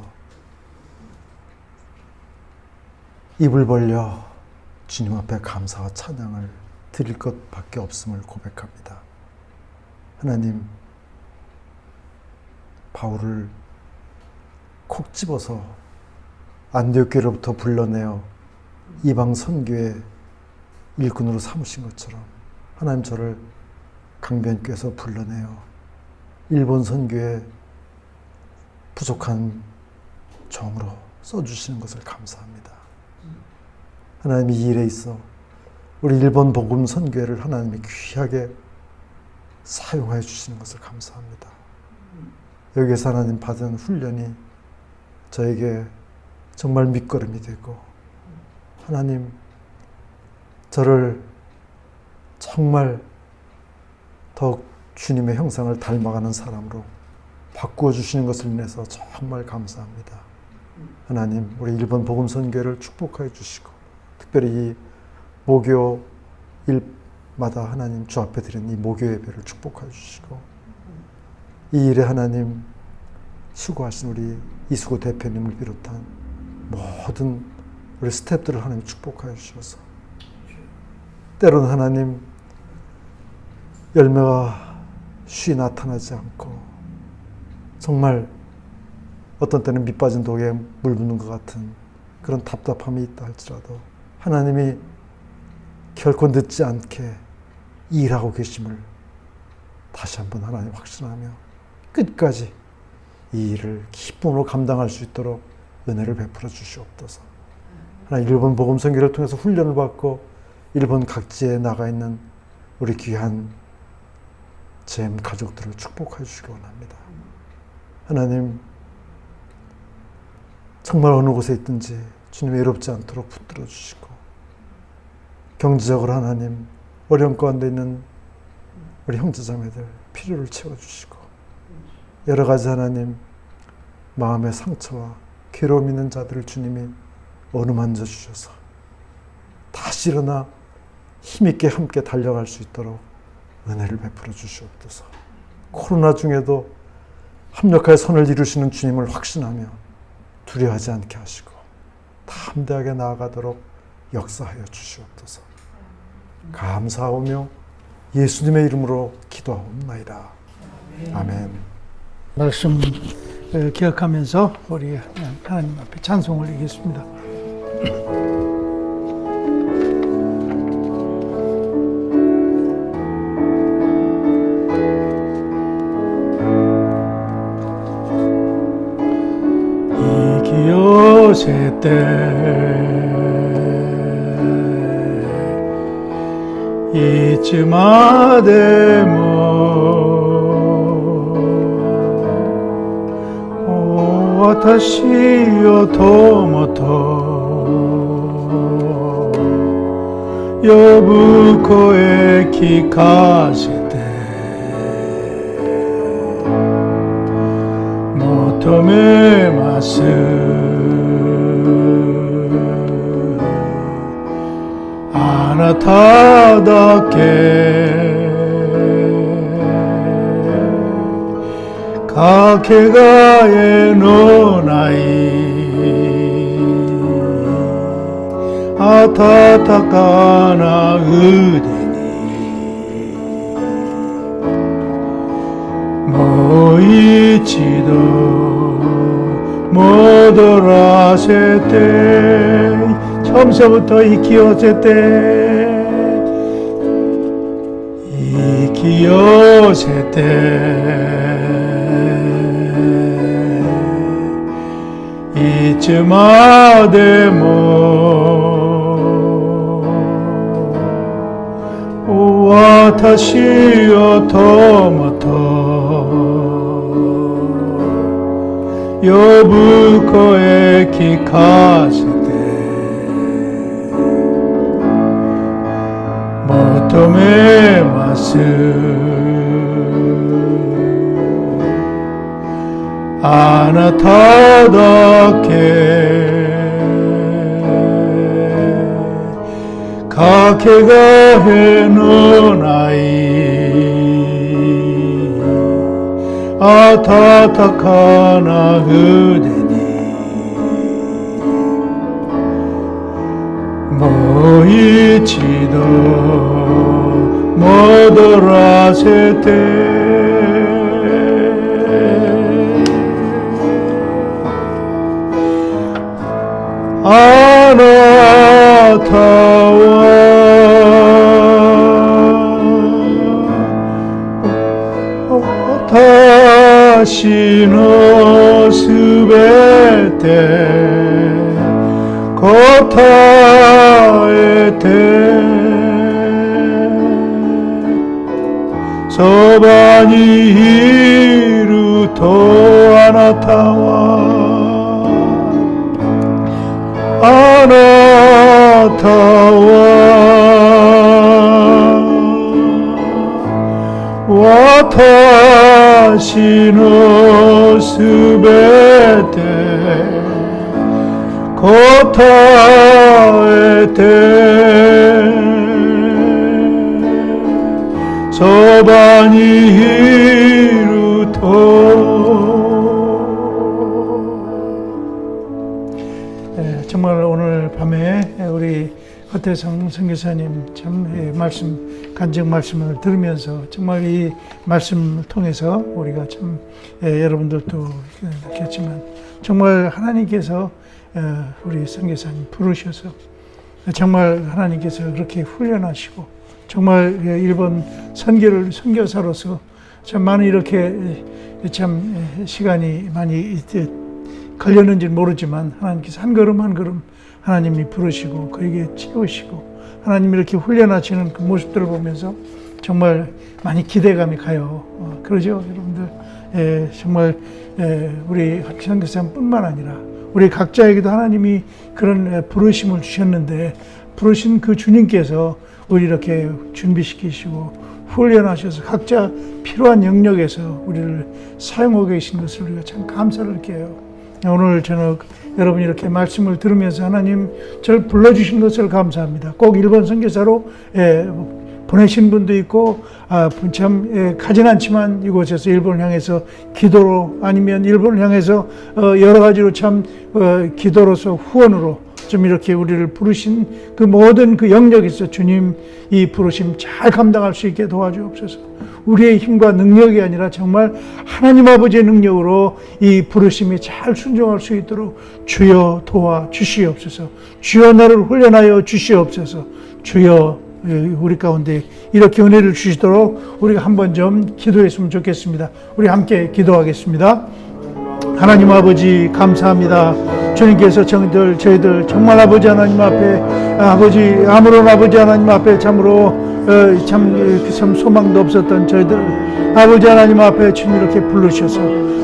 입을 벌려 주님 앞에 감사와 찬양을 드릴 것밖에 없음을 고백합니다. 하나님, 바울을 콕 집어서 안디옥교로부터 불러내어 이방 선교의 일꾼으로 삼으신 것처럼 하나님, 저를 강변교에서 불러내어 일본 선교의 부족한 종으로 써주시는 것을 감사합니다. 하나님 이 일에 있어 우리 일본 복음 선교회를 하나님이 귀하게 사용하여 주시는 것을 감사합니다. 여기에서 하나님 받은 훈련이 저에게 정말 밑거름이 되고 하나님 저를 정말 더욱 주님의 형상을 닮아가는 사람으로 바꾸어 주시는 것을 인해서 정말 감사합니다. 하나님 우리 일본 복음 선교회를 축복하여 주시고 특별히 이 목요일마다 하나님 주 앞에 드리는 이 목요 예배를 축복하여 주시고 이 일에 하나님 수고하신 우리 이수고 대표님을 비롯한 모든 우리 스태프들을 하나님 축복하여 주셔서 때로는 하나님 열매가 쉬 나타나지 않고 정말 어떤 때는 밑빠진 독에 물 붓는 것 같은 그런 답답함이 있다 할지라도 하나님이 결코 늦지 않게 일하고 계심을 다시 한번 하나님 확신하며 끝까지 이 일을 기쁨으로 감당할 수 있도록 은혜를 베풀어 주시옵소서. 하나님 일본 복음 선교를 통해서 훈련을 받고 일본 각지에 나가 있는 우리 귀한 잼 가족들을 축복해 주시기 원합니다. 하나님 정말 어느 곳에 있든지 주님 외롭지 않도록 붙들어 주시고 경제적으로 하나님 어려움 가운데 있는 우리 형제자매들 필요를 채워주시고 여러 가지 하나님 마음의 상처와 괴로움 있는 자들을 주님이 어루만져 주셔서 다시 일어나 힘있게 함께 달려갈 수 있도록 은혜를 베풀어 주시옵소서. 코로나 중에도 합력하여 선을 이루시는 주님을 확신하며 두려워하지 않게 하시고 담대하게 나아가도록 역사하여 주시옵소서. 감사하오며 예수님의 이름으로 기도하옵나이다. 아멘.
말씀 기억하면서 우리 하나님 앞에 찬송을 드리겠습니다. 이기요세 때いつまでも私を友と呼ぶ声聞かせて求めますあなただけかけがえのない温かな腕にもう一度戻らせて처음서부터引き寄せて引き寄せていつまでも私を友と呼ぶ声聞かせて求めますあなただけかけがえのない温かな腕にもう一度戻らせてあなたは私の背 고타에 대 소반이 히루토 아나타와 아나타와 와타시のすべて答えてそばにいると정말 오늘 밤에 우리 허태성 선교사님 참 말씀 간증 말씀을 들으면서 정말 이 말씀을 통해서 우리가 참 여러분들도 느꼈지만 정말 하나님께서 우리 선교사님 부르셔서 정말 하나님께서 그렇게 훈련하시고 정말 일본 선교사로서 참 많이 이렇게 참 시간이 많이 걸렸는지 모르지만 하나님께서 한 걸음 한 걸음 하나님이 부르시고 그에게 채우시고 하나님이 이렇게 훈련하시는 그 모습들을 보면서 정말 많이 기대감이 가요. 그러죠, 여러분들. 정말 우리 선교사뿐만 아니라 우리 각자에게도 하나님이 그런 부르심을 주셨는데 부르신 그 주님께서 우리 이렇게 준비시키시고 훈련하셔서 각자 필요한 영역에서 우리를 사용하고 계신 것을 우리가 참 감사를 느껴요. 오늘 저녁 여러분이 이렇게 말씀을 들으면서 하나님 저를 불러주신 것을 감사합니다. 꼭 일본 선교사로 보내신 분도 있고 참 가진 않지만 이곳에서 일본을 향해서 기도로 아니면 일본을 향해서 여러 가지로 참 기도로서 후원으로 좀 이렇게 우리를 부르신 그 모든 그 영역에서 주님 이 부르심 잘 감당할 수 있게 도와주옵소서. 우리의 힘과 능력이 아니라 정말 하나님 아버지의 능력으로 이 부르심이 잘 순종할 수 있도록 주여 도와주시옵소서. 주여 나를 훈련하여 주시옵소서. 주여 우리 가운데 이렇게 은혜를 주시도록 우리가 한번 좀 기도했으면 좋겠습니다. 우리 함께 기도하겠습니다. 하나님 아버지 감사합니다. 주님께서 저희들 정말 아버지 하나님 앞에 아무런 아버지 하나님 앞에 참으로 참 소망도 없었던 저희들 아버지 하나님 앞에 주님 이렇게 부르셔서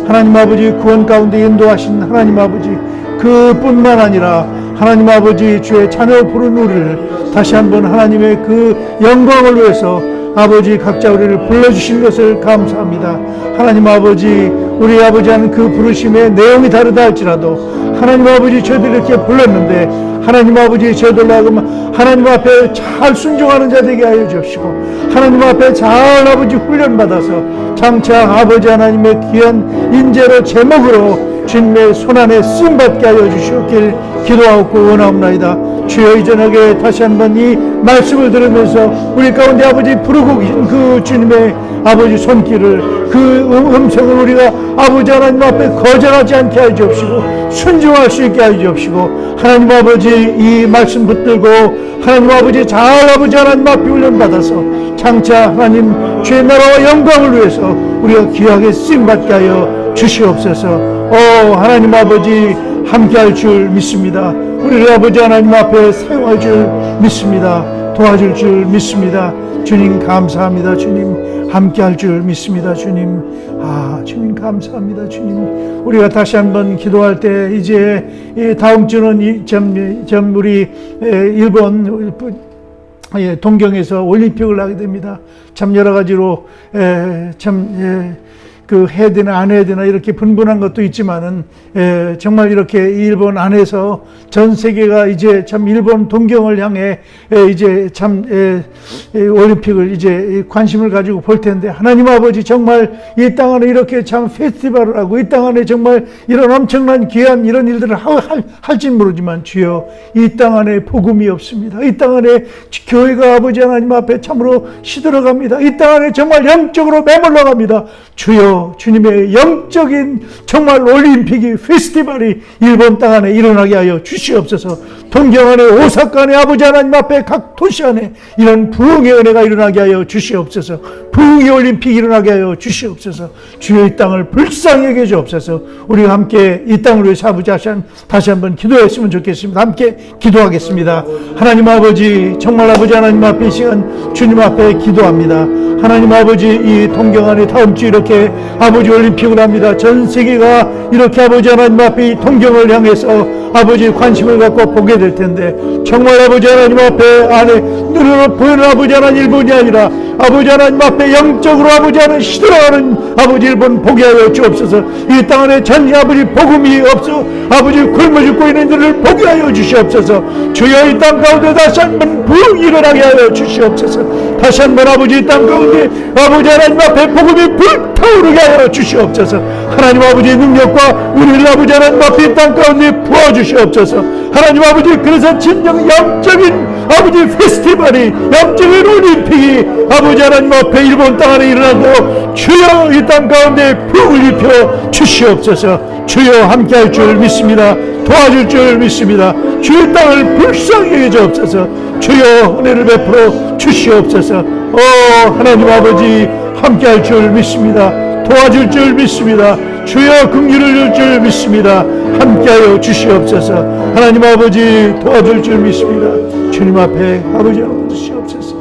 하나님 아버지 구원 가운데 인도하신 하나님 아버지 그뿐만 아니라 하나님 아버지 주의 자녀 부른 우리를 다시 한번 하나님의 그 영광을 위해서 아버지 각자 우리를 불러주신 것을 감사합니다. 하나님 아버지 우리 아버지 하는 그 부르심의 내용이 다르다 할지라도 하나님 아버지 저희들 이렇게 불렀는데 하나님 아버지 저희들로 하여금 하나님 앞에 잘 순종하는 자 되게 하여 주시고 하나님 앞에 잘 아버지 훈련받아서 장차 아버지 하나님의 귀한 인재로 제목으로 주님의 손안에 쓰임받게 하여 주시옵길 기도하고 원하옵나이다. 주여 이 저녁에 다시 한번 이 말씀을 들으면서 우리 가운데 아버지 부르고 계신 그 주님의 아버지 손길을 그 음성을 우리가 아버지 하나님 앞에 거절하지 않게 하여 주옵시고 순종할 수 있게 하여 주옵시고 하나님 아버지 이 말씀 붙들고 하나님 아버지 잘 아버지 하나님 앞에 훈련받아서 장차 하나님 주의 나라와 영광을 위해서 우리가 귀하게 쓰임받게 하여 주시옵소서. 하나님 아버지 함께할 줄 믿습니다. 우리 아버지 하나님 앞에 사용할 줄 믿습니다. 도와줄 줄 믿습니다. 주님 감사합니다. 주님 함께할 줄 믿습니다. 주님 주님 감사합니다. 주님 우리가 다시 한번 기도할 때 이제 다음 주는 우리 일본 동경에서 올림픽을 하게 됩니다. 참 여러 가지로 그 해야 되나 안 해야 되나 이렇게 분분한 것도 있지만은 정말 이렇게 일본 안에서 전 세계가 이제 참 일본 동경을 향해 이제 참 올림픽을 이제 관심을 가지고 볼 텐데 하나님 아버지 정말 이 땅 안에 이렇게 참 페스티벌을 하고 이 땅 안에 정말 이런 엄청난 귀한 이런 일들을 할진 모르지만 주여 이 땅 안에 복음이 없습니다. 이 땅 안에 교회가 아버지 하나님 앞에 참으로 시들어갑니다. 이 땅 안에 정말 영적으로 메몰러 갑니다. 주여 주님의 영적인 정말 올림픽이 페스티벌이 일본 땅 안에 일어나게 하여 주시옵소서. 동경 안에 오사카 안에 아버지 하나님 앞에 각 도시 안에 이런 부흥의 은혜가 일어나게 하여 주시옵소서. 부흥의 올림픽이 일어나게 하여 주시옵소서. 주여 이 땅을 불쌍히 여겨 주옵소서. 우리가 함께 이 땅을 위해서 아버지 다시 한번 기도했으면 좋겠습니다. 함께 기도하겠습니다. 하나님 아버지, 정말 아버지 하나님 앞에 이 시간 주님 앞에 기도합니다. 하나님 아버지, 이 동경안에 다음 주 이렇게 아버지 올림픽을 합니다. 전 세계가 이렇게 아버지 하나님 앞에 이 동경을 향해서 아버지 관심을 갖고 보게 될 텐데, 정말 아버지 하나님 앞에 안에 눈으로 보이는 아버지 하나님 일본이 아니라 아버지 하나님 앞에 영적으로 아버지 하나님 시들어가는 아버지 일본 보게 하여 주옵소서. 이 땅 안에 전 아버지 복음이 없어 아버지 굶어 죽고 있는 이들을 보게 하여 주시옵소서. 주여 이 땅 가운데 다시 한번 부흥이 일어나게 하여 주시옵소서. 다시 한번 아버지 이 땅 가운데 아버지 하나님 앞에 복음이 불타오르게 하여 주시옵소서. 하나님 아버지의 능력과 우리를 아버지 하나님 앞에 이 땅 가운데 부어주시옵소서. 하나님 아버지, 그래서 진정 영적인 아버지 페스티벌이, 영적인 올림픽이 아버지 하나님 앞에 일본 땅 안에 일어나도록 주여 이 땅 가운데 부흥을 입혀 주시옵소서. 주여 함께할 줄 믿습니다. 도와줄 줄 믿습니다. 주의 땅을 불쌍히 여겨 주옵소서. 주여 은혜를 베풀어 주시옵소서. 하나님 아버지, 함께할 줄 믿습니다. 도와줄 줄 믿습니다. 주여 긍휼을 줄 줄 믿습니다. 함께하여 주시옵소서. 하나님 아버지, 도와줄 줄 믿습니다. 주님 앞에 아버지 주시옵소서.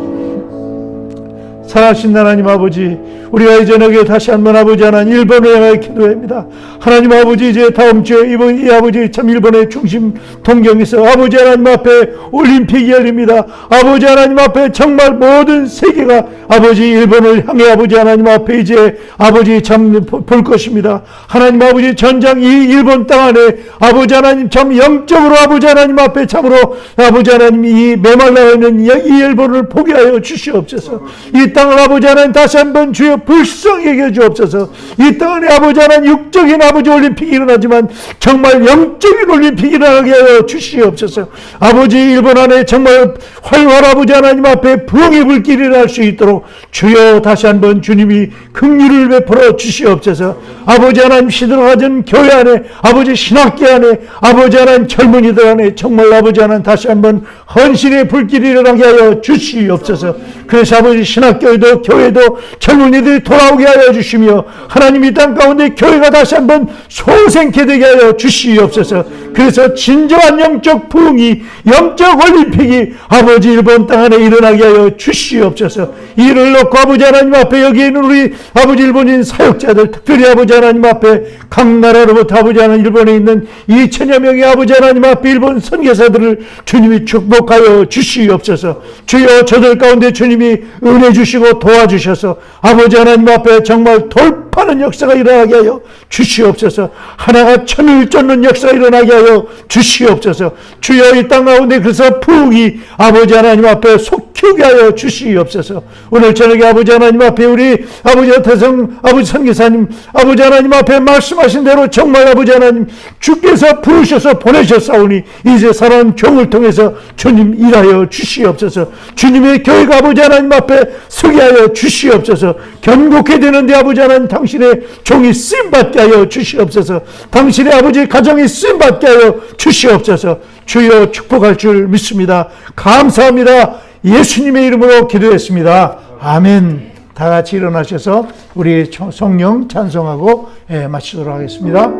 사랑하신 하나님 아버지, 우리가 이 저녁에 다시 한번 아버지 하나님 일본을 향하여 기도합니다. 하나님 아버지, 이제 다음 주에 이번 이 아버지 참 일본의 중심 동경에서 아버지 하나님 앞에 올림픽이 열립니다. 아버지 하나님 앞에 정말 모든 세계가 아버지 일본을 향해 아버지 하나님 앞에 이제 아버지 참 볼 것입니다. 하나님 아버지, 전장 이 일본 땅 안에 아버지 하나님 참 영적으로 아버지 하나님 앞에 참으로 아버지 하나님 이 메말라 있는 이 일본을 보게 하여 주시옵소서. 이 땅을 아버지 하나님 다시 한번 주여 불쌍히 여겨 주옵소서. 이 땅 안에 아버지 하나님 육적인 아버지 올림픽이 일어나지만 정말 영적인 올림픽이 일어나게 하여 주시옵소서. 아버지 일본 안에 정말 활활 아버지 하나님 앞에 부흥의 불길이 일어날 수 있도록 주여 다시 한번 주님이 긍휼을 베풀어 주시옵소서. 아버지 하나님 시들어가진 교회 안에 아버지 신학계 안에 아버지 하나님 젊은이들 안에 정말 아버지 하나님 다시 한번 헌신의 불길이 일어나게 하여 주시옵소서. 그래서 아버지 신학교회도 교회도 젊은이들이 돌아오게 하여 주시며 하나님 이 땅 가운데 교회가 다시 한번 소생케 되게 하여 주시옵소서. 그래서 진정한 영적 부흥이, 영적 올림픽이 아버지 일본 땅 안에 일어나게 하여 주시옵소서. 이를 놓고 아버지 하나님 앞에 여기 있는 우리 아버지 일본인 사역자들, 특별히 아버지 하나님 앞에 각 나라로부터 아버지 하나님 일본에 있는 2천여 명의 아버지 하나님 앞에 일본 선교사들을 주님이 축복하여 주시옵소서. 주여 저들 가운데 주님이 은혜 주시고 도와주셔서 아버지 하나님 앞에 정말 돌파하는 역사가 일어나게 하여 주시옵소서. 하나가 천을 쫓는 역사가 일어나게 하여 주시옵소서. 주여 이 땅 가운데 그래서 부흥이 아버지 하나님 앞에 속히게 하여 주시옵소서. 오늘 저녁에 아버지 하나님 앞에 우리 아버지 대성 아버지 선교사님 아버지 하나님 앞에 말씀하신 대로 정말 아버지 하나님 주께서 부르셔서 보내셨사오니 이제 살아온 종을 통해서 주님 일하여 주시옵소서. 주님의 교회가 아버지 하나님 앞에 서게 하여 주시옵소서. 견고케 되는데 아버지 하나님 당신의 종이 쓰임받게 하여 주시옵소서. 당신의 아버지 가정이 쓰임받게 하여 주시옵소서. 주여 축복할 줄 믿습니다. 감사합니다. 예수님의 이름으로 기도했습니다. 아멘. 다 같이 일어나셔서 우리 성령 찬송하고 마치도록 하겠습니다.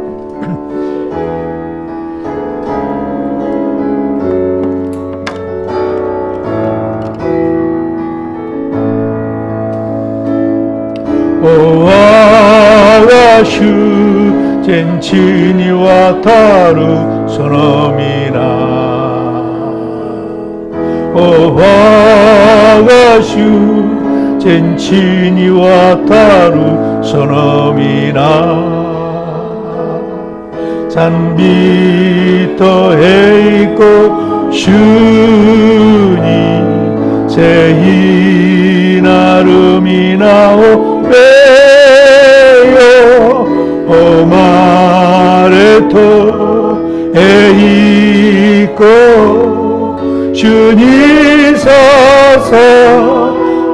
오아와 슈 젠치니 와타루 소노미나 오아가 슈 젠치니 와타루 소노미나 산비토 헤이코 슈니 세이 나름이나오 베요 오마레토 에이코 주니 서서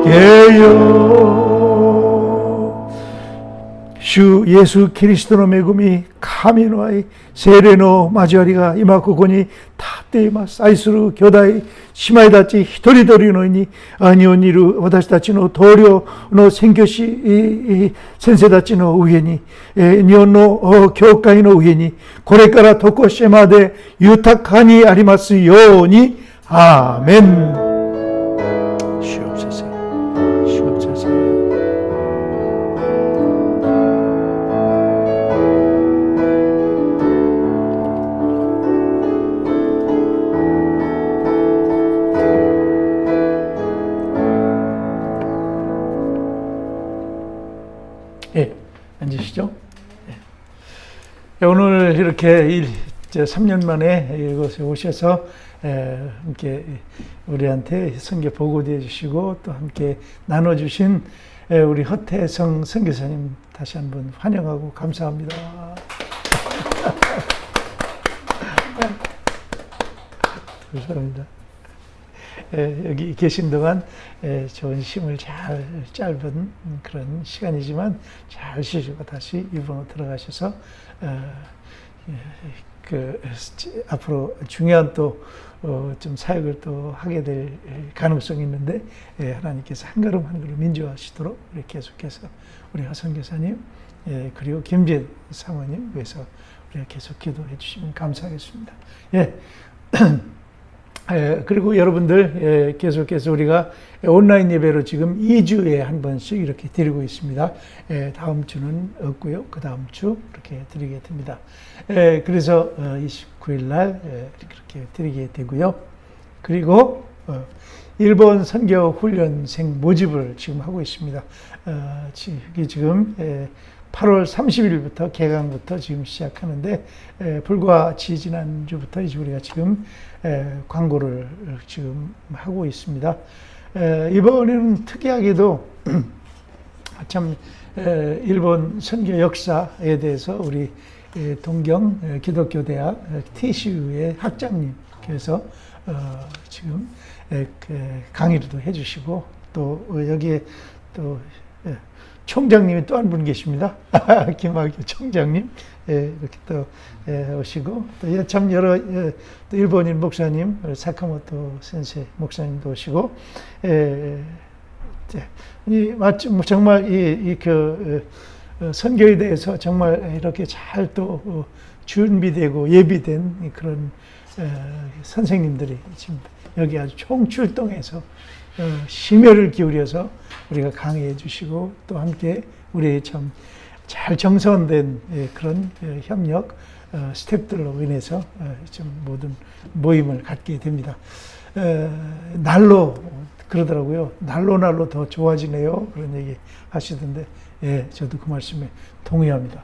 게요 주 예수 그리스도의恵み 神の愛聖霊の交わりが今ここに立っています。愛する兄弟姉妹たち一人一人のように日本にいる私たちの同僚の宣教師先生たちの上に日本の教会の上にこれからとこしえまで豊かにありますように。アーメン。예, 앉으시죠. 예. 오늘 이렇게 3년 만에 이곳에 오셔서 함께 우리한테 선교 보고도 해주시고 또 함께 나눠주신 우리 허태성 선교사님 다시 한번 환영하고 감사합니다. 감사합니다. 여기 계신 동안 좋은 쉼을 잘 짧은 그런 시간이지만 잘 쉬시고 다시 일본으로 들어가셔서 앞으로 중요한 또 좀 사역을 또 하게 될 가능성이 있는데 하나님께서 한 걸음 한 걸음 인도하시도록 우리 계속해서 우리 하성교사님 그리고 김진 사모님 위해서 우리가 계속 기도해 주시면 감사하겠습니다. 예. 그리고 여러분들 계속해서 우리가 온라인 예배로 지금 2주에 한 번씩 이렇게 드리고 있습니다. 다음 주는 없고요. 그 다음 주 이렇게 드리게 됩니다. 그래서 29일 날 그렇게 드리게 되고요. 그리고 일본 선교 훈련생 모집을 지금 하고 있습니다. 지금 8월 30일부터 개강부터 지금 시작하는데 불과 지난주부터 이제 우리가 지금 광고를 지금 하고 있습니다. 이번에는 특이하게도 참 일본 선교 역사에 대해서 우리 동경 기독교대학 TCU의 학장님께서 지금 강의도 해주시고 또 여기에 또 총장님이 또 한 분 계십니다. 김학규 총장님 이렇게 또 오시고 또 참 여러 또 일본인 목사님 사카모토 센세 목사님도 오시고 정말 그 선교에 대해서 정말 이렇게 잘 또 준비되고 예비된 그런 선생님들이 지금 여기 아주 총출동해서 심혈을 기울여서 우리가 강의해 주시고 또 함께 우리 참 잘 정선된 그런 협력 스태프들로 인해서 좀 모든 모임을 갖게 됩니다. 날로 그러더라고요. 날로 더 좋아지네요. 그런 얘기 하시던데 예, 저도 그 말씀에 동의합니다.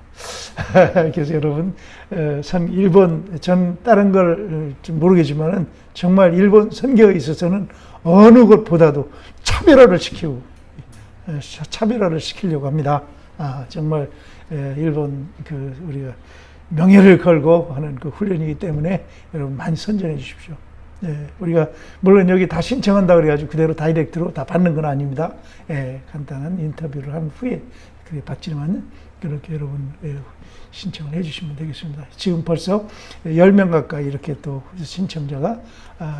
그래서 여러분 일본 전 다른 걸 좀 모르겠지만은 정말 일본 선교에 있어서는 어느 것보다도 차별화를 시키려고 합니다. 정말 일본 우리가 명예를 걸고 하는 그 훈련이기 때문에 여러분 많이 선전해 주십시오. 우리가 물론 여기 다 신청한다 그래가지고 그대로 다이렉트로 다 받는 건 아닙니다. 간단한 인터뷰를 한 후에 그게 받지만 그렇게 여러분 신청을 해주시면 되겠습니다. 지금 벌써 10명 가까이 이렇게 또 신청자가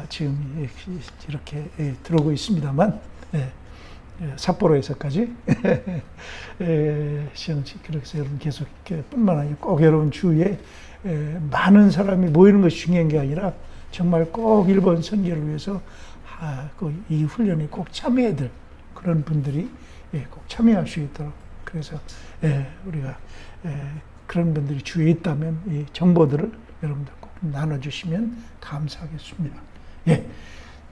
지금 이렇게 들어오고 있습니다만 삿포로에서까지 그래서 여러분 계속 뿐만 아니라 꼭 여러분 주위에 많은 사람이 모이는 것이 중요한 게 아니라 정말 꼭 일본 선교를 위해서 이 훈련에 꼭 참여해야 될 그런 분들이 꼭 참여할 수 있도록 그래서 우리가 그런 분들이 주위에 있다면 이 정보들을 여러분들 꼭 나눠주시면 감사하겠습니다. 예.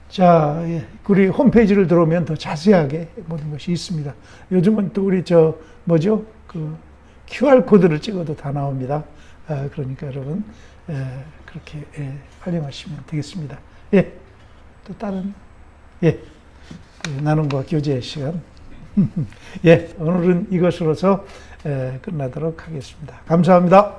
자, 우리 홈페이지를 들어오면 더 자세하게 모든 것이 있습니다. 요즘은 또 우리 그 QR코드를 찍어도 다 나옵니다. 그러니까 여러분, 그렇게 활용하시면 되겠습니다. 예. 또 다른, 나눔과 교제 시간. 예, 오늘은 이것으로서 끝나도록 하겠습니다. 감사합니다.